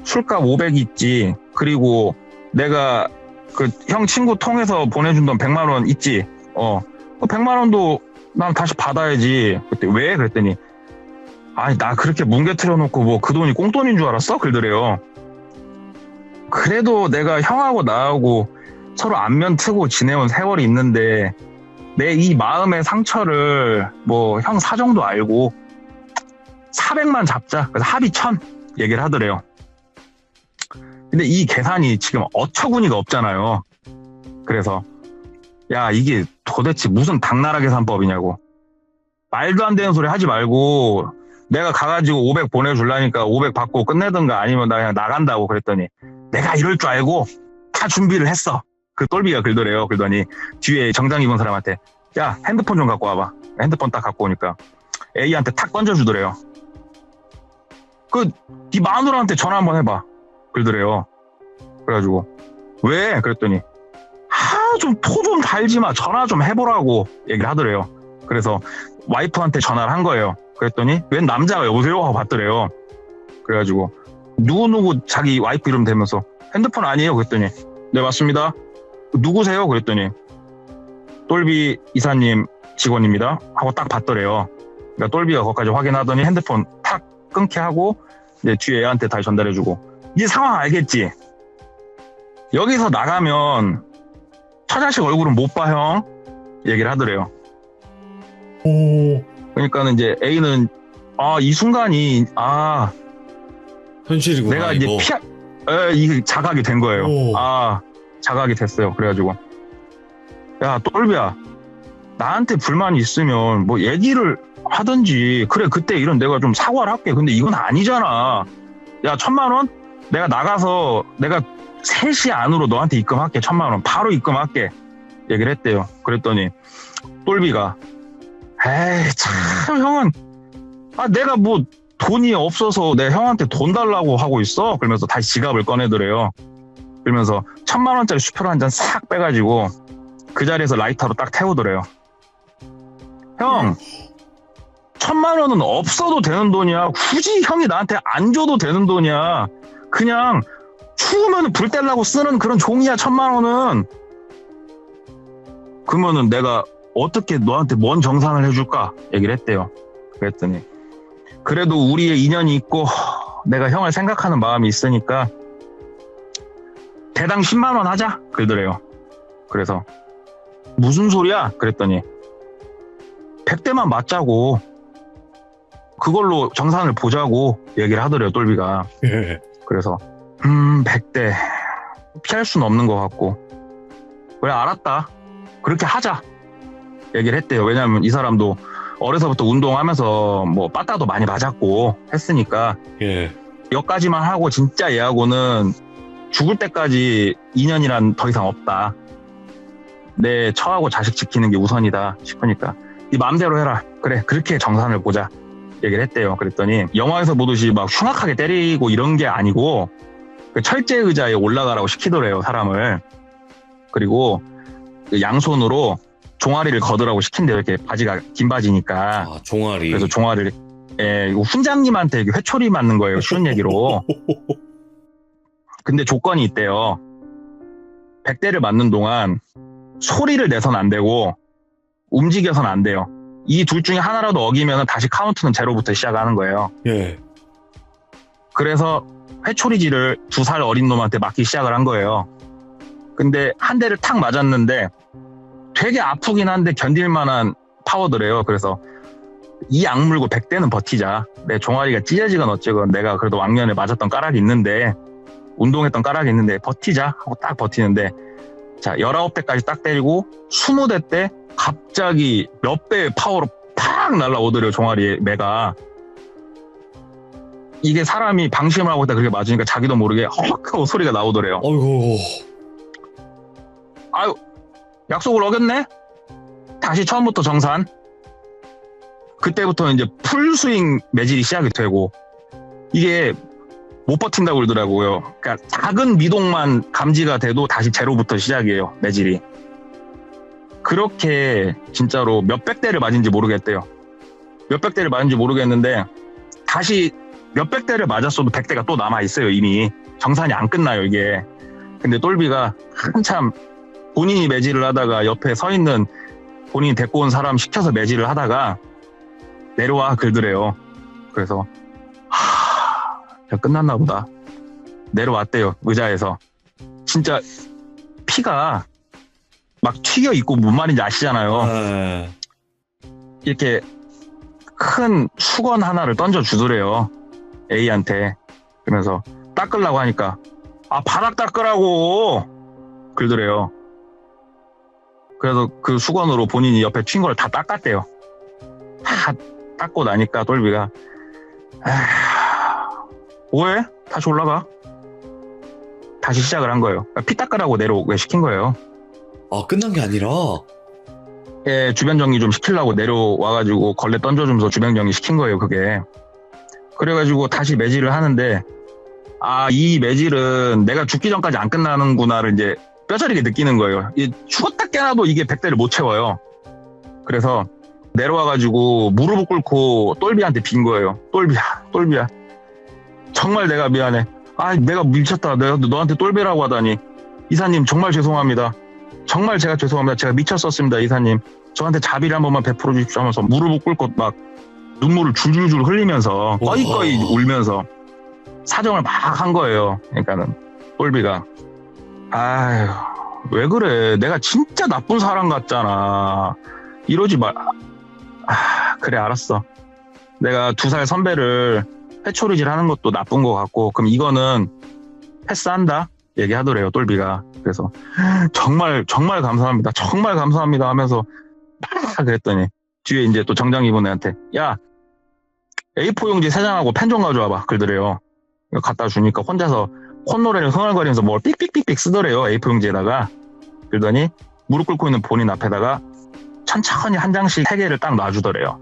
술값 500이 있지, 그리고 내가 그 형 친구 통해서 보내준 돈 100만 원 있지, 100만 원도 난 다시 받아야지. 그때 왜? 그랬더니 나 그렇게 뭉개트려 놓고 그 돈이 꽁돈인 줄 알았어? 그러더래요. 그래도 내가 형하고 나하고 서로 안면 트고 지내온 세월이 있는데 내 이 마음의 상처를 형 사정도 알고 400만 잡자. 그래서 합의 1000 얘기를 하더래요. 근데 이 계산이 지금 어처구니가 없잖아요. 그래서 야, 이게 도대체 무슨 당나라 계산법이냐고. 말도 안 되는 소리 하지 말고 내가 가가지고 500 보내주려니까 500 받고 끝내든가 아니면 나 그냥 나간다고 그랬더니 내가 이럴 줄 알고 다 준비를 했어. 그 똘비가 그러더래요. 그러더니 뒤에 정장 입은 사람한테 야, 핸드폰 좀 갖고 와봐. 핸드폰 딱 갖고 오니까 A한테 탁 던져주더래요. 네 마누라한테 전화 한번 해봐. 그러더래요. 그래가지고 왜? 그랬더니 좀 토 좀 달지 마. 전화 좀 해보라고 얘기를 하더래요. 그래서 와이프한테 전화를 한 거예요. 그랬더니 웬 남자가 여보세요? 하고 받더래요. 그래가지고 누구누구 자기 와이프 이름 대면서 핸드폰 아니에요? 그랬더니 네, 맞습니다. 누구세요? 그랬더니 똘비 이사님 직원입니다. 하고 딱 받더래요. 그러니까 똘비가 거기까지 확인하더니 핸드폰 탁 끊게 하고 이제 뒤에 애한테 다시 전달해주고, 이 상황 알겠지? 여기서 나가면 처자식 얼굴은 못 봐, 형. 얘기를 하더래요. 오. 그러니까는 이제 A는 이 순간이 현실이구나. 내가 이제 이게 자각이 된 거예요. 오. 자각이 됐어요. 그래가지고 야, 똘비야, 나한테 불만이 있으면 얘기를 하든지, 그래 그때 이런 내가 좀 사과를 할게. 근데 이건 아니잖아. 야, 1000만 원 내가 나가서 내가 3시 안으로 너한테 입금할게. 1000만 원 바로 입금할게. 얘기를 했대요. 그랬더니 똘비가 에이 참 형은 내가 돈이 없어서 내 형한테 돈 달라고 하고 있어. 그러면서 다시 지갑을 꺼내더래요. 그러면서 1000만 원짜리 수표를 한 잔 싹 빼가지고 그 자리에서 라이터로 딱 태우더래요. 형, 1000만 원은 없어도 되는 돈이야. 굳이 형이 나한테 안 줘도 되는 돈이야. 그냥 추우면 불 떼려고 쓰는 그런 종이야, 1000만 원은. 그러면은 내가 어떻게 너한테 뭔 정산을 해줄까? 얘기를 했대요. 그랬더니 그래도 우리의 인연이 있고 내가 형을 생각하는 마음이 있으니까 대당 10만 원 하자. 그러더래요. 그래서 무슨 소리야? 그랬더니 100대만 맞자고, 그걸로 정산을 보자고 얘기를 하더래요, 똘비가. 예. 그래서 100대 피할 수는 없는 것 같고, 그래 알았다, 그렇게 하자 얘기를 했대요. 왜냐하면 이 사람도 어려서부터 운동하면서 빠따도 많이 맞았고 했으니까 예. 여기까지만 하고 진짜 얘하고는 죽을 때까지 인연이란 더 이상 없다. 내 처하고 자식 지키는 게 우선이다 싶으니까 네 마음대로 해라. 그래 그렇게 정산을 보자 얘기를 했대요. 그랬더니 영화에서 보듯이 막 흉악하게 때리고 이런 게 아니고 그 철제 의자에 올라가라고 시키더래요, 사람을. 그리고 그 양손으로 종아리를 거두라고 시킨대요. 이렇게 바지가 긴 바지니까. 아, 종아리. 그래서 종아리를 이거 훈장님한테 이게 회초리 맞는 거예요. 쉬운 얘기로. 근데 조건이 있대요. 100대를 맞는 동안 소리를 내선 안 되고 움직여선 안 돼요. 이 둘 중에 하나라도 어기면 다시 카운트는 제로부터 시작하는 거예요. 예. 그래서 회초리질을 2살 어린 놈한테 맞기 시작을 한 거예요. 근데 한 대를 탁 맞았는데 되게 아프긴 한데 견딜만한 파워더래요. 그래서 이 악물고 100대는 버티자. 내 종아리가 찢어지건 어쩌건 내가 그래도 왕년에 맞았던 까락이 있는데 운동했던 까락이 있는데 버티자 하고 딱 버티는데 자 19대까지 딱 때리고 20대 때 갑자기 몇 배의 파워로 팍 날라오더래요. 종아리에 매가. 이게 사람이 방심을 하고 있다 그렇게 맞으니까 자기도 모르게 헉 하고 소리가 나오더래요. 어이구. 아유 약속을 어겼네? 다시 처음부터 정산. 그때부터 이제 풀스윙 매질이 시작이 되고 이게 못 버틴다고 그러더라고요. 그러니까 작은 미동만 감지가 돼도 다시 제로부터 시작이에요. 매질이. 그렇게 진짜로 몇백 대를 맞은지 모르겠대요. 몇백 대를 맞은지 모르겠는데 다시 몇백 대를 맞았어도 100대가 또 남아있어요. 이미. 정산이 안 끝나요 이게. 근데 똘비가 한참 본인이 매질을 하다가 옆에 서 있는 본인이 데리고 온 사람 시켜서 매질을 하다가 내려와 그러더래요. 그래서 끝났나 보다. 내려왔대요. 의자에서. 진짜 피가 막 튀겨 있고 뭔 말인지 아시잖아요. 네. 이렇게 큰 수건 하나를 던져주더래요. A한테. 그러면서 닦으려고 하니까 바닥 닦으라고 그러더래요. 그래서 그 수건으로 본인이 옆에 튄 걸 다 닦았대요. 다 닦고 나니까 똘비가 뭐해? 다시 올라가. 다시 시작을 한 거예요. 피 닦으라고 내려오게 시킨 거예요. 아, 끝난 게 아니라. 예, 주변 정리 좀 시키려고 내려와가지고 걸레 던져주면서 주변 정리 시킨 거예요, 그게. 그래가지고 다시 매질을 하는데, 이 매질은 내가 죽기 전까지 안 끝나는구나를 이제 뼈저리게 느끼는 거예요. 죽었다 깨나도 이게 100대를 못 채워요. 그래서 내려와가지고 무릎을 꿇고 똘비한테 빈 거예요. 똘비야. 정말 내가 미안해. 내가 미쳤다. 내가 너한테 똘비라고 하다니. 이사님, 정말 죄송합니다. 정말 제가 죄송합니다. 제가 미쳤었습니다, 이사님. 저한테 자비를 한 번만 베풀어 주십시오 하면서 무릎을 꿇고 막 눈물을 줄줄줄 흘리면서 꺼이꺼이 울면서 사정을 막 한 거예요. 그러니까는 똘비가 왜 그래. 내가 진짜 나쁜 사람 같잖아. 이러지 마. 그래 알았어. 내가 2살 선배를 회초리질 하는 것도 나쁜 것 같고 그럼 이거는 패스한다 얘기하더래요. 똘비가. 그래서 정말 감사합니다. 정말 감사합니다 하면서 막 그랬더니 뒤에 이제 또 정장 입은 애한테 야 A4 용지 3장하고 펜 좀 가져와봐 그러더래요. 갖다 주니까 혼자서 콧노래를 흥얼거리면서 뭘 삑삑삑삑 쓰더래요. A4 용지에다가. 그러더니 무릎 꿇고 있는 본인 앞에다가 천천히 한 장씩 3개를 딱 놔주더래요.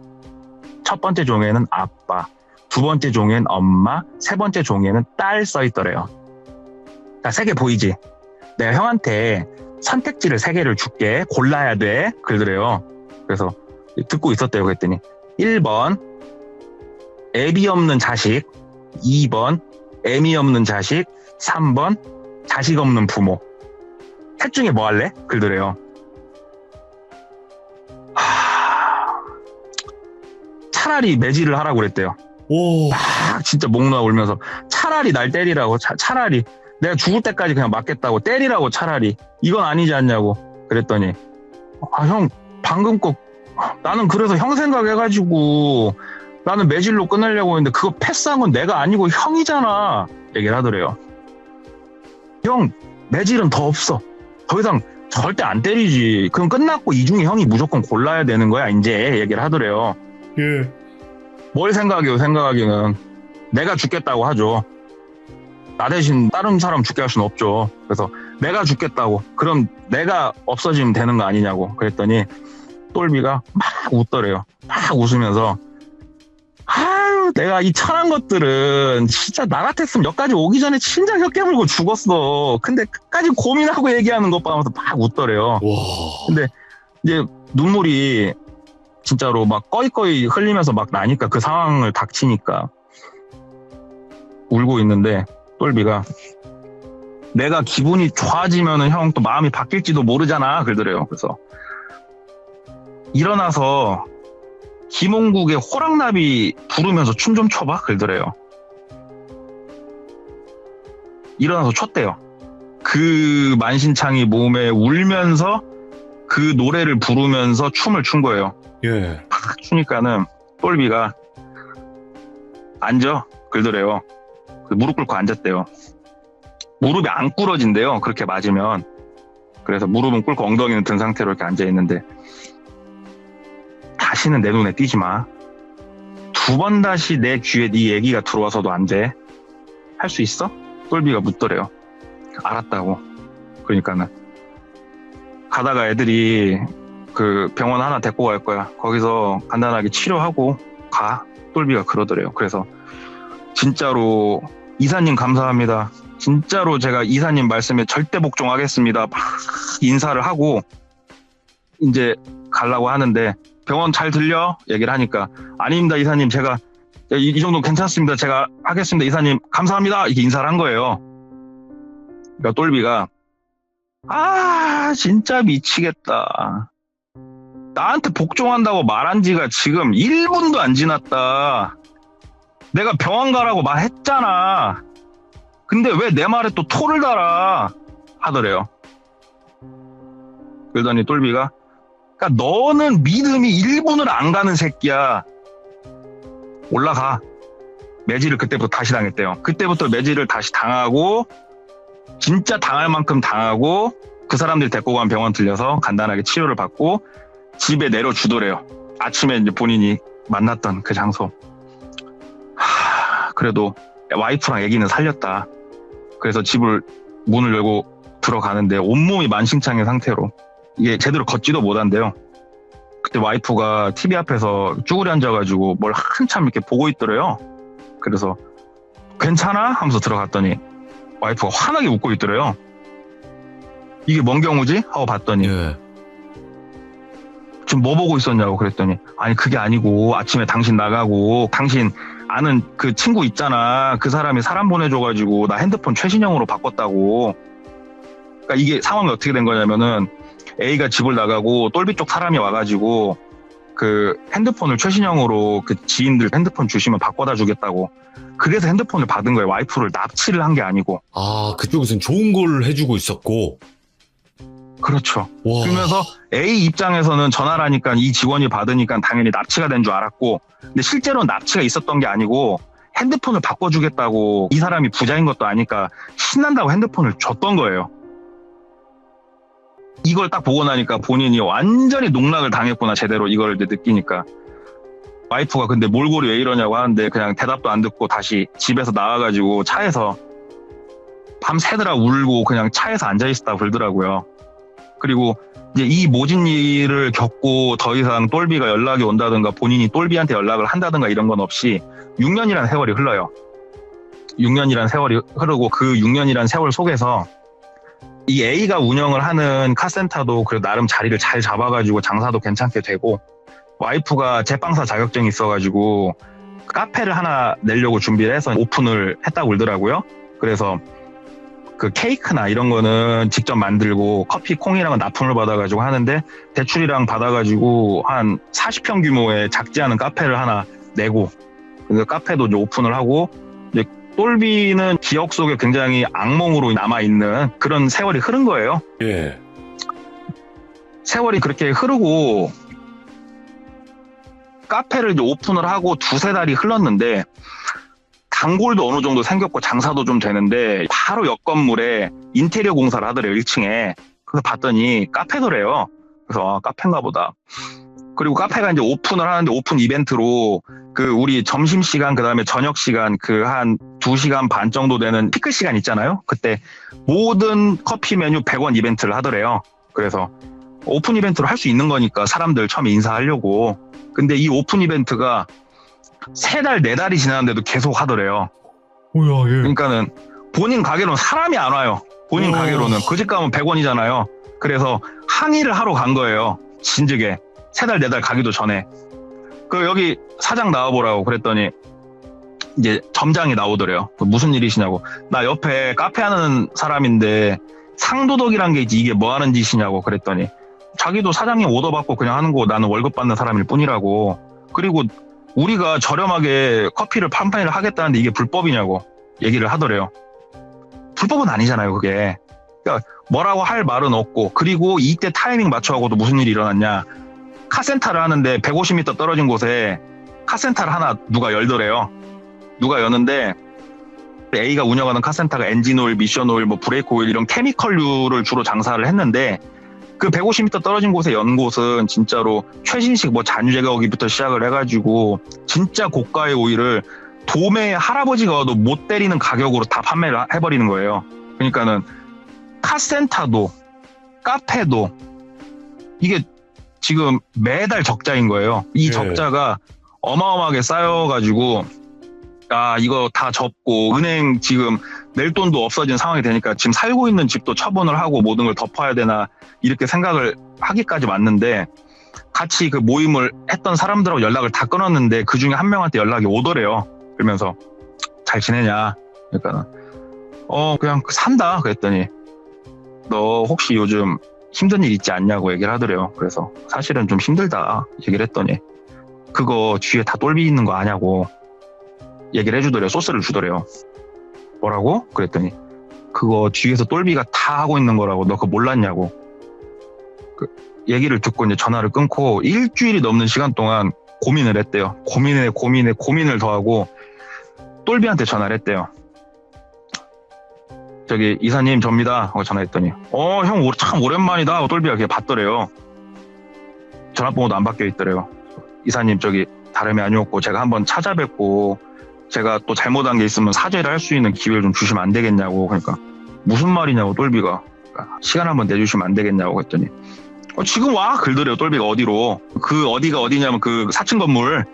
첫 번째 종이에는 아빠, 두 번째 종이에는 엄마, 세 번째 종이에는 딸 써있더래요. 자, 3개 보이지? 내가 형한테 선택지를 3개를 줄게. 골라야 돼. 그러더래요. 그래서 듣고 있었대요. 그랬더니 1번 애비 없는 자식, 2번 애미 없는 자식, 3번 자식 없는 부모. 셋 중에 뭐 할래? 그러더래요. 차라리 매질을 하라고 그랬대요. 오. 진짜 목 놓아 울면서 차라리 날 때리라고. 차라리 내가 죽을 때까지 그냥 맞겠다고 때리라고. 차라리 이건 아니지 않냐고 그랬더니 형 방금 거 나는 그래서 형 생각해가지고 나는 매질로 끝내려고 했는데 그거 패스한 건 내가 아니고 형이잖아 얘기를 하더래요. 형 매질은 더 없어. 더 이상 절대 안 때리지. 그럼 끝났고 이 중에 형이 무조건 골라야 되는 거야 이제 얘기를 하더래요. 예. 뭘 생각하기는 내가 죽겠다고 하죠. 나 대신 다른 사람 죽게 할 수는 없죠. 그래서 내가 죽겠다고. 그럼 내가 없어지면 되는 거 아니냐고 그랬더니 똘비가 막 웃더래요. 막 웃으면서 내가 이 천한 것들은 진짜 나 같았으면 여기까지 오기 전에 진짜 혀 깨물고 죽었어. 근데 끝까지 고민하고 얘기하는 것 봐면서 막 웃더래요. 와. 근데 이제 눈물이 진짜로 막 꺼이꺼이 흘리면서 막 나니까 그 상황을 닥치니까 울고 있는데 똘비가 내가 기분이 좋아지면은 형 또 마음이 바뀔지도 모르잖아 그러더래요. 그래서 일어나서 김홍국의 호랑나비 부르면서 춤 좀 춰봐 그러더래요. 일어나서 췄대요. 그 만신창이 몸에 울면서 그 노래를 부르면서 춤을 춘 거예요. 예. 팍 추니까는 똘비가 앉아 그러더래요. 무릎 꿇고 앉았대요. 무릎이 안 꿇어진대요. 그렇게 맞으면. 그래서 무릎은 꿇고 엉덩이는 든 상태로 이렇게 앉아 있는데 다시는 내 눈에 띄지 마. 2번 다시 내 귀에 네 얘기가 들어와서도 안 돼. 할 수 있어? 똘비가 묻더래요. 알았다고. 그러니까는 가다가 애들이 그 병원 하나 데리고 갈 거야. 거기서 간단하게 치료하고 가. 똘비가 그러더래요. 그래서 진짜로 이사님 감사합니다. 진짜로 제가 이사님 말씀에 절대 복종하겠습니다. 막 인사를 하고 이제 가려고 하는데 병원 잘 들려? 얘기를 하니까 아닙니다 이사님 제가 이 정도 괜찮습니다. 제가 하겠습니다. 이사님 감사합니다. 이렇게 인사를 한 거예요. 그러니까 똘비가 진짜 미치겠다. 나한테 복종한다고 말한 지가 지금 1분도 안 지났다. 내가 병원 가라고 말했잖아. 근데 왜 내 말에 또 토를 달아? 하더래요. 그러더니 똘비가 그러니까 너는 믿음이 1분을 안 가는 새끼야. 올라가. 매질을 그때부터 다시 당했대요. 그때부터 매질을 다시 당하고 진짜 당할 만큼 당하고 그 사람들이 데리고 간 병원 들려서 간단하게 치료를 받고 집에 내려주더래요. 아침에 이제 본인이 만났던 그 장소. 그래도 와이프랑 애기는 살렸다. 그래서 집을 문을 열고 들어가는데 온몸이 만신창의 상태로 이게 제대로 걷지도 못한대요. 그때 와이프가 TV 앞에서 쭈그리 앉아가지고 뭘 한참 이렇게 보고 있더래요. 그래서 괜찮아? 하면서 들어갔더니 와이프가 환하게 웃고 있더래요. 이게 뭔 경우지? 하고 봤더니 예. 지금 뭐 보고 있었냐고 그랬더니 아니 그게 아니고 아침에 당신 나가고 당신 아는 그 친구 있잖아. 그 사람이 사람 보내줘가지고 나 핸드폰 최신형으로 바꿨다고. 그러니까 이게 상황이 어떻게 된 거냐면은 A가 집을 나가고 똘비 쪽 사람이 와가지고 그 핸드폰을 최신형으로 그 지인들 핸드폰 주시면 바꿔다 주겠다고. 그래서 핸드폰을 받은 거예요. 와이프를 납치를 한 게 아니고. 아, 그쪽에서는 좋은 걸 해주고 있었고. 그렇죠. 와. 그러면서 A 입장에서는 전화를 하니까 이 직원이 받으니까 당연히 납치가 된 줄 알았고 근데 실제로는 납치가 있었던 게 아니고 핸드폰을 바꿔주겠다고 이 사람이 부자인 것도 아니까 신난다고 핸드폰을 줬던 거예요. 이걸 딱 보고 나니까 본인이 완전히 농락을 당했구나 제대로 이걸 느끼니까 와이프가 근데 몰골이 왜 이러냐고 하는데 그냥 대답도 안 듣고 다시 집에서 나와가지고 차에서 밤새더라 울고 그냥 차에서 앉아있었다고 그러더라고요. 그리고 이제 이 모진 일을 겪고 더 이상 똘비가 연락이 온다든가 본인이 똘비한테 연락을 한다든가 이런 건 없이 6년이라는 세월이 흘러요. 6년이라는 세월이 흐르고 그 6년이라는 세월 속에서 이 A가 운영을 하는 카센터도 그래도 나름 자리를 잘 잡아가지고 장사도 괜찮게 되고 와이프가 제빵사 자격증이 있어가지고 카페를 하나 내려고 준비를 해서 오픈을 했다고 그러더라고요. 그래서 그 케이크나 이런 거는 직접 만들고 커피 콩이랑 납품을 받아가지고 하는데 대출이랑 받아가지고 한 40평 규모의 작지 않은 카페를 하나 내고 그 카페도 이제 오픈을 하고 이제 똘비는 기억 속에 굉장히 악몽으로 남아있는 그런 세월이 흐른 거예요. 예. 세월이 그렇게 흐르고 카페를 이제 오픈을 하고 2-3달이 흘렀는데 단골도 어느 정도 생겼고 장사도 좀 되는데 바로 옆 건물에 인테리어 공사를 하더래요. 1층에. 그래서 봤더니 카페더래요. 그래서 카페인가 보다. 그리고 카페가 이제 오픈을 하는데 오픈 이벤트로 그 우리 점심시간 그다음에 저녁시간 그 한 2시간 반 정도 되는 피크 시간 있잖아요. 그때 모든 커피 메뉴 100원 이벤트를 하더래요. 그래서 오픈 이벤트로 할 수 있는 거니까 사람들 처음에 인사하려고. 근데 이 오픈 이벤트가 3달, 4달이 지났는데도 계속 하더래요. 뭐야, 예. 그러니까는 본인 가게로는 사람이 안 와요. 본인 우와. 가게로는. 그 집 가면 100원이잖아요. 그래서 항의를 하러 간 거예요. 진즉에. 3달, 4달 가기도 전에. 그 여기 사장 나와보라고 그랬더니 이제 점장이 나오더래요. 그 무슨 일이시냐고. 나 옆에 카페 하는 사람인데 상도덕이란 게 있지 이게 뭐 하는 짓이냐고 그랬더니 자기도 사장님 오더 받고 그냥 하는 거 나는 월급 받는 사람일 뿐이라고. 그리고 우리가 저렴하게 커피를 판매를 하겠다는데 이게 불법이냐고 얘기를 하더래요. 불법은 아니잖아요, 그게. 그러니까 뭐라고 할 말은 없고, 그리고 이때 타이밍 맞춰하고도 무슨 일이 일어났냐. 카센터를 하는데 150m 떨어진 곳에 카센터를 하나 누가 열더래요. 누가 여는데 A가 운영하는 카센터가 엔진 오일, 미션 오일, 뭐 브레이크 오일 이런 케미컬류를 주로 장사를 했는데 그 150m 떨어진 곳에 연 곳은 진짜로 최신식 뭐 잔유 제거기부터 시작을 해가지고 진짜 고가의 오일을 도매 할아버지가 와도 못 때리는 가격으로 다 판매를 해버리는 거예요. 그러니까는 카센터도 카페도 이게 지금 매달 적자인 거예요. 이 예. 적자가 어마어마하게 쌓여가지고 이거 다 접고 은행 지금 낼 돈도 없어진 상황이 되니까 지금 살고 있는 집도 처분을 하고 모든 걸 덮어야 되나 이렇게 생각을 하기까지 왔는데 같이 그 모임을 했던 사람들하고 연락을 다 끊었는데 그 중에 한 명한테 연락이 오더래요. 그러면서 잘 지내냐? 그러니까 그냥 산다 그랬더니 너 혹시 요즘 힘든 일 있지 않냐고 얘기를 하더래요. 그래서 사실은 좀 힘들다 얘기를 했더니 그거 뒤에 다 똘비 있는 거 아냐고 얘기를 해주더래요. 소스를 주더래요. 뭐라고? 그랬더니 그거 뒤에서 똘비가 다 하고 있는 거라고 너 그거 몰랐냐고 그 얘기를 듣고 이제 전화를 끊고 일주일이 넘는 시간 동안 고민을 했대요. 고민을 더하고 똘비한테 전화를 했대요. 저기 이사님 접니다 하고 전화했더니 형 참 오랜만이다 하고 똘비가 그게 받더래요. 전화번호도 안 바뀌어 있더래요. 이사님 저기 다름이 아니었고 제가 한번 찾아뵙고 제가 또 잘못한 게 있으면 사죄를 할 수 있는 기회를 좀 주시면 안 되겠냐고. 그러니까 무슨 말이냐고 똘비가. 그러니까 시간 한번 내주시면 안 되겠냐고 했더니 지금 와 그러더래요. 똘비가 어디로. 그 어디가 어디냐면 그 4층 건물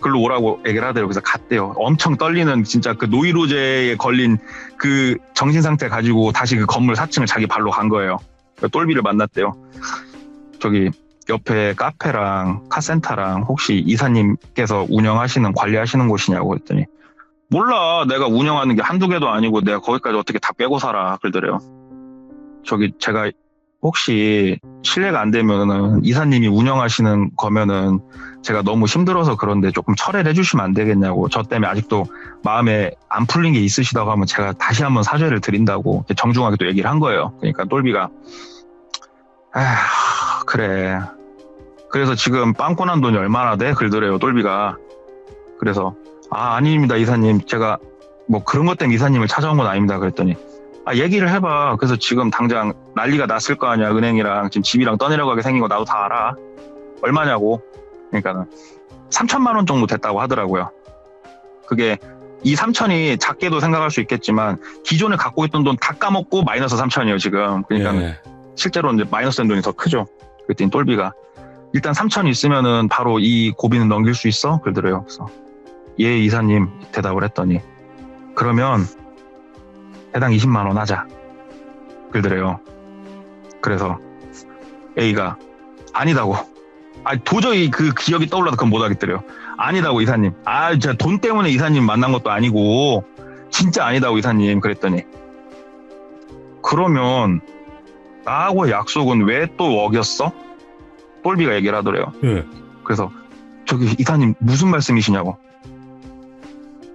글로 오라고 얘기를 하더래요. 그래서 갔대요. 엄청 떨리는 진짜 그 노이로제에 걸린 그 정신상태 가지고 다시 그 건물 4층을 자기 발로 간 거예요. 똘비를 만났대요. 저기 옆에 카페랑 카센터랑 혹시 이사님께서 운영하시는 관리하시는 곳이냐고 했더니 몰라 내가 운영하는 게 한두 개도 아니고 내가 거기까지 어떻게 다 빼고 살아 그러더래요. 저기 제가 혹시 실례가 안 되면은 이사님이 운영하시는 거면은 제가 너무 힘들어서 그런데 조금 철회를 해주시면 안 되겠냐고. 저 때문에 아직도 마음에 안 풀린 게 있으시다고 하면 제가 다시 한번 사죄를 드린다고 정중하게 또 얘기를 한 거예요. 그러니까 똘비가 그래. 그래서 지금 빵꾸 난 돈이 얼마나 돼? 그러더래요, 똘비가. 그래서 아닙니다 이사님. 제가 뭐 그런 것 때문에 이사님을 찾아온 건 아닙니다. 그랬더니 얘기를 해봐. 그래서 지금 당장 난리가 났을 거 아니야. 은행이랑 지금 집이랑 떠내려가게 생긴 거 나도 다 알아. 얼마냐고. 그러니까는 3천만 원 정도 됐다고 하더라고요. 그게 이 3천이 작게도 생각할 수 있겠지만 기존에 갖고 있던 돈 다 까먹고 마이너스 3천이에요 지금. 그러니까 예. 실제로 이제 마이너스 된 돈이 더 크죠. 그랬더니 똘비가 일단 3천이 있으면은 바로 이 고비는 넘길 수 있어? 그러더래요. 그래서 예 이사님 대답을 했더니 그러면 해당 20만 원 하자 그러더래요. 그래서 A가 아니다고. 도저히 그 기억이 떠올라도 그건 못 하겠더래요. 아니다고 이사님. 제가 돈 때문에 이사님 만난 것도 아니고 진짜 아니다고 이사님. 그랬더니 그러면 나하고의 약속은 왜 또 어겼어? 똘비가 얘기를 하더래요. 예. 그래서 저기 이사님 무슨 말씀이시냐고.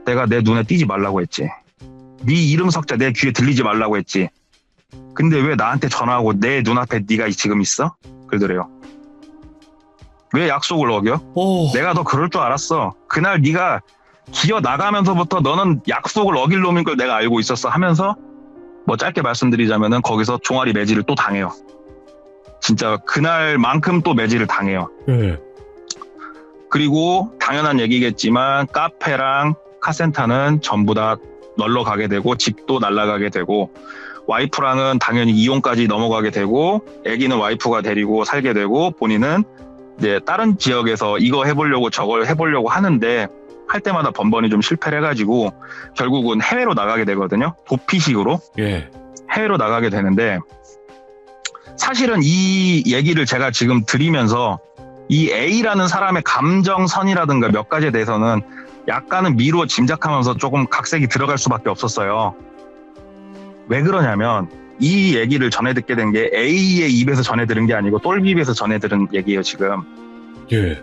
내가 내 눈에 띄지 말라고 했지. 네 이름 석자 내 귀에 들리지 말라고 했지. 근데 왜 나한테 전화하고 내 눈앞에 네가 지금 있어? 그러더래요. 왜 약속을 어겨? 내가 너 그럴 줄 알았어. 그날 네가 기어 나가면서부터 너는 약속을 어길 놈인 걸 내가 알고 있었어 하면서 뭐 짧게 말씀드리자면은 거기서 종아리 매질을 또 당해요. 진짜 그날만큼 또 매질을 당해요. 예. 그리고 당연한 얘기겠지만 카페랑 카센터는 전부 다 널러 가게 되고 집도 날아가게 되고 와이프랑은 당연히 이혼까지 넘어가게 되고 아기는 와이프가 데리고 살게 되고 본인은 이제 다른 지역에서 이거 해보려고 저걸 해보려고 하는데 할 때마다 번번이 좀 실패를 해가지고 결국은 해외로 나가게 되거든요. 도피식으로 예. 해외로 나가게 되는데 사실은 이 얘기를 제가 지금 드리면서 이 A라는 사람의 감정선이라든가 몇 가지에 대해서는 약간은 미루어 짐작하면서 조금 각색이 들어갈 수밖에 없었어요. 왜 그러냐면 이 얘기를 전해 듣게 된 게 A의 입에서 전해 들은 게 아니고 똘비 입에서 전해 들은 얘기예요, 지금. 예.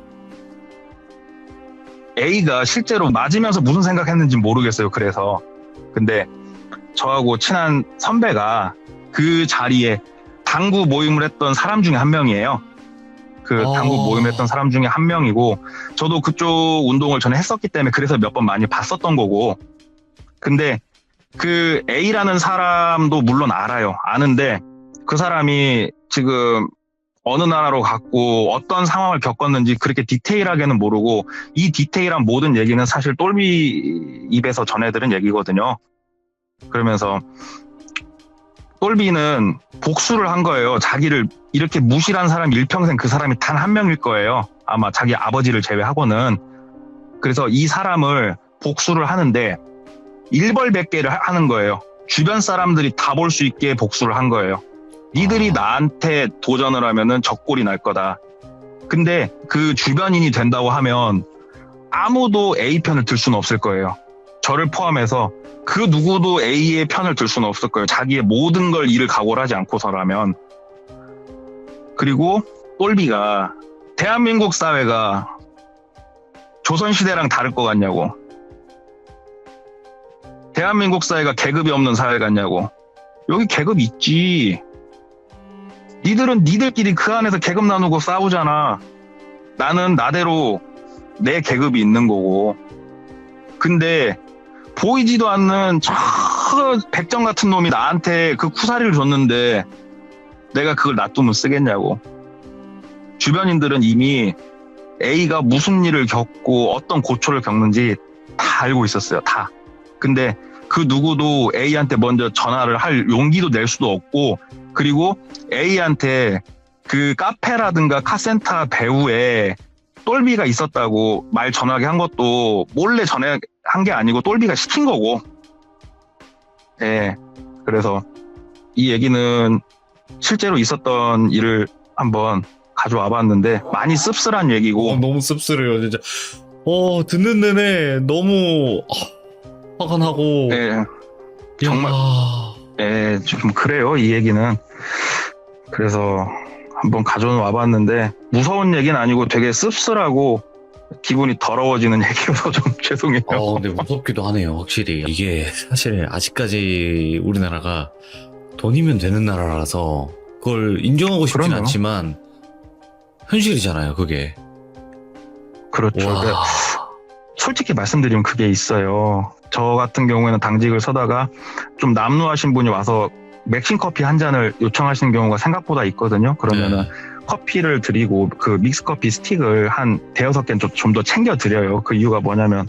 A가 실제로 맞으면서 무슨 생각했는지 모르겠어요. 그래서 근데 저하고 친한 선배가 그 자리에 당구 모임을 했던 사람 중에 한 명이에요. 그 당구 모임을 했던 사람 중에 한 명이고 저도 그쪽 운동을 전에 했었기 때문에 그래서 몇 번 많이 봤었던 거고 근데 그 A라는 사람도 물론 알아요. 아는데 그 사람이 지금 어느 나라로 갔고 어떤 상황을 겪었는지 그렇게 디테일하게는 모르고 이 디테일한 모든 얘기는 사실 똘비 입에서 전해들은 얘기거든요. 그러면서 똘비는 복수를 한 거예요. 자기를 이렇게 무시한 사람 일평생 그 사람이 단 한 명일 거예요. 아마 자기 아버지를 제외하고는. 그래서 이 사람을 복수를 하는데 일벌백계를 하는 거예요. 주변 사람들이 다 볼 수 있게 복수를 한 거예요. 니들이 나한테 도전을 하면은 적골이 날 거다. 근데 그 주변인이 된다고 하면 아무도 A 편을 들 수는 없을 거예요. 저를 포함해서 그 누구도 A의 편을 들 수는 없을 거예요. 자기의 모든 걸 이를 각오를 하지 않고서라면. 그리고 똘비가 대한민국 사회가 조선시대랑 다를 것 같냐고. 대한민국 사회가 계급이 없는 사회 같냐고. 여기 계급 있지. 니들은 니들끼리 그 안에서 계급 나누고 싸우잖아. 나는 나대로 내 계급이 있는 거고. 근데 보이지도 않는 저 백정 같은 놈이 나한테 그 쿠사리를 줬는데 내가 그걸 놔두면 쓰겠냐고. 주변인들은 이미 A가 무슨 일을 겪고 어떤 고초를 겪는지 다 알고 있었어요. 다. 근데 그 누구도 A한테 먼저 전화를 할 용기도 낼 수도 없고 그리고 A한테 그 카페라든가 카센터 배우에 똘비가 있었다고 말 전화하게 한 것도 몰래 전화한 게 아니고 똘비가 시킨 거고. 예. 그래서 이 얘기는 실제로 있었던 일을 한번 가져와 봤는데 많이 씁쓸한 얘기고. 너무 씁쓸해요, 진짜. 듣는 내내 너무 화가 나고. 예. 정말. 예, 좀 그래요, 이 얘기는. 그래서 한번 가져와 봤는데 무서운 얘기는 아니고 되게 씁쓸하고 기분이 더러워지는 얘기여서 좀 죄송해요. 근데 무섭기도 하네요, 확실히. 이게 사실 아직까지 우리나라가 돈이면 되는 나라라서 그걸 인정하고 싶진 그럼요. 않지만 현실이잖아요, 그게. 그렇죠. 와. 그러니까 솔직히 말씀드리면 그게 있어요. 저 같은 경우에는 당직을 서다가 좀 남루하신 분이 와서 맥심 커피 한 잔을 요청하시는 경우가 생각보다 있거든요. 그러면은 네. 커피를 드리고 그 믹스 커피 스틱을 한 대여섯 개는 좀 더 챙겨 드려요. 그 이유가 뭐냐면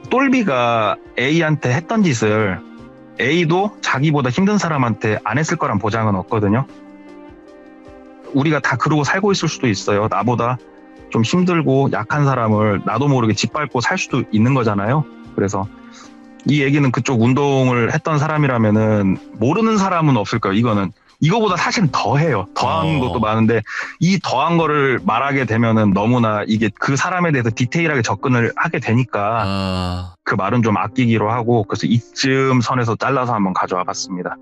똘비가 A한테 했던 짓을 A도 자기보다 힘든 사람한테 안 했을 거란 보장은 없거든요. 우리가 다 그러고 살고 있을 수도 있어요. 나보다 좀 힘들고 약한 사람을 나도 모르게 짓밟고 살 수도 있는 거잖아요. 그래서 이 얘기는 그쪽 운동을 했던 사람이라면은 모르는 사람은 없을 거예요. 이거보다 사실은 더해요. 더한 것도 많은데 이 더한 거를 말하게 되면은 너무나 이게 그 사람에 대해서 디테일하게 접근을 하게 되니까 그 말은 좀 아끼기로 하고 그래서 이쯤 선에서 잘라서 한번 가져와 봤습니다.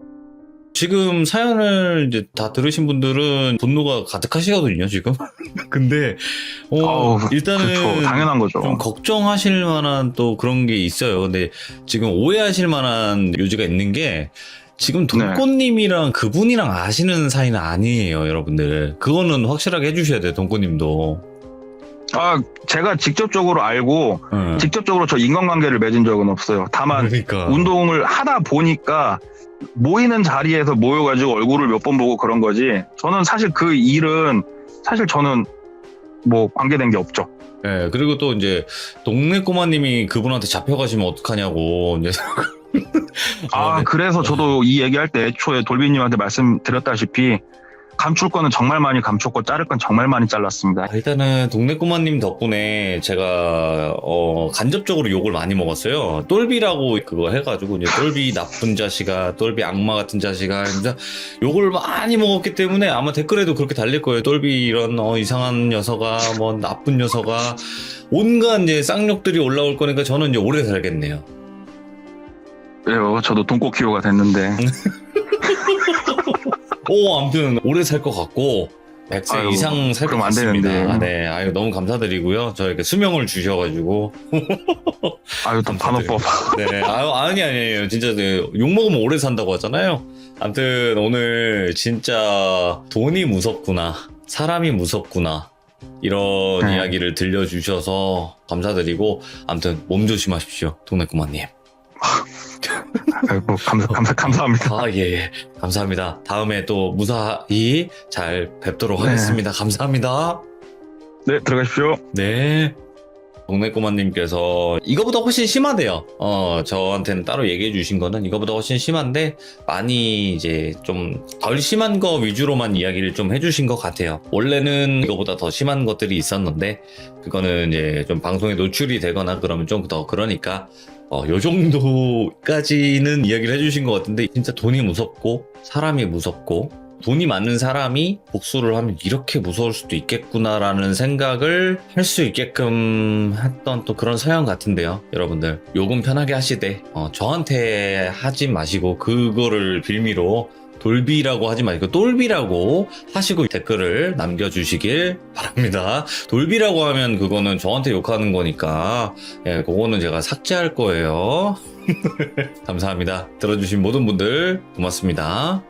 지금 사연을 이제 다 들으신 분들은 분노가 가득하시거든요, 지금. 근데, 일단은. 그렇죠. 당연한 거죠. 좀 걱정하실 만한 또 그런 게 있어요. 근데 지금 오해하실 만한 요지가 있는 게 지금 돈꽃님이랑 그분이랑 아시는 사이는 아니에요, 여러분들. 그거는 확실하게 해주셔야 돼요, 돈꽃님도. 제가 직접적으로 알고, 직접적으로 저 인간관계를 맺은 적은 없어요. 다만, 그러니까. 운동을 하다 보니까, 모이는 자리에서 모여가지고 얼굴을 몇 번 보고 그런 거지. 저는 사실 그 일은, 저는 뭐 관계된 게 없죠. 네, 그리고 또 이제, 동네 꼬마님이 그분한테 잡혀가시면 어떡하냐고, 이제. 그래서 저도 이 얘기할 때 애초에 돌비님한테 말씀드렸다시피, 감출 거는 정말 많이 감췄고 자를 건 정말 많이 잘랐습니다. 일단은 동네 꼬마님 덕분에 제가 간접적으로 욕을 많이 먹었어요. 똘비라고 그거 해가지고 이제 똘비 나쁜 자식아, 똘비 악마 같은 자식아, 진짜 욕을 많이 먹었기 때문에 아마 댓글에도 그렇게 달릴 거예요. 똘비 이런 이상한 녀석아, 뭐 나쁜 녀석아, 온갖 이제 쌍욕들이 올라올 거니까 저는 이제 오래 살겠네요. 그래요. 저도 돈꽃기호가 됐는데. 아무튼 오래 살 것 같고 100세 아유, 이상 살 것 그럼 안 같습니다. 되는데. 네, 아유 너무 감사드리고요. 저에게 수명을 주셔가지고. 아유, 또 반어법. 네, 아니에요. 진짜 욕 먹으면 오래 산다고 하잖아요. 아무튼 오늘 진짜 돈이 무섭구나, 사람이 무섭구나, 이런 네. 이야기를 들려주셔서 감사드리고, 아무튼 몸 조심하십시오, 동네 꼬마님. 아이고, 감사합니다. 예. 감사합니다. 다음에 또 무사히 잘 뵙도록 네. 하겠습니다. 감사합니다. 네, 들어가십시오. 네. 동네 꼬마님께서 이거보다 훨씬 심하대요. 저한테는 따로 얘기해 주신 거는 이거보다 훨씬 심한데, 많이 이제 좀 덜 심한 거 위주로만 이야기를 좀 해주신 것 같아요. 원래는 이거보다 더 심한 것들이 있었는데, 그거는 이제 좀 방송에 노출이 되거나 그러면 좀 더 그러니까, 요 정도까지는 이야기를 해주신 것 같은데, 진짜 돈이 무섭고, 사람이 무섭고, 돈이 많은 사람이 복수를 하면 이렇게 무서울 수도 있겠구나라는 생각을 할 수 있게끔 했던 또 그런 서양 같은데요. 여러분들 요금 편하게 하시되 저한테 하지 마시고, 그거를 빌미로 돌비라고 하지 마시고 똘비라고 하시고 댓글을 남겨주시길 바랍니다. 돌비라고 하면 그거는 저한테 욕하는 거니까, 예, 그거는 제가 삭제할 거예요. 감사합니다. 들어주신 모든 분들 고맙습니다.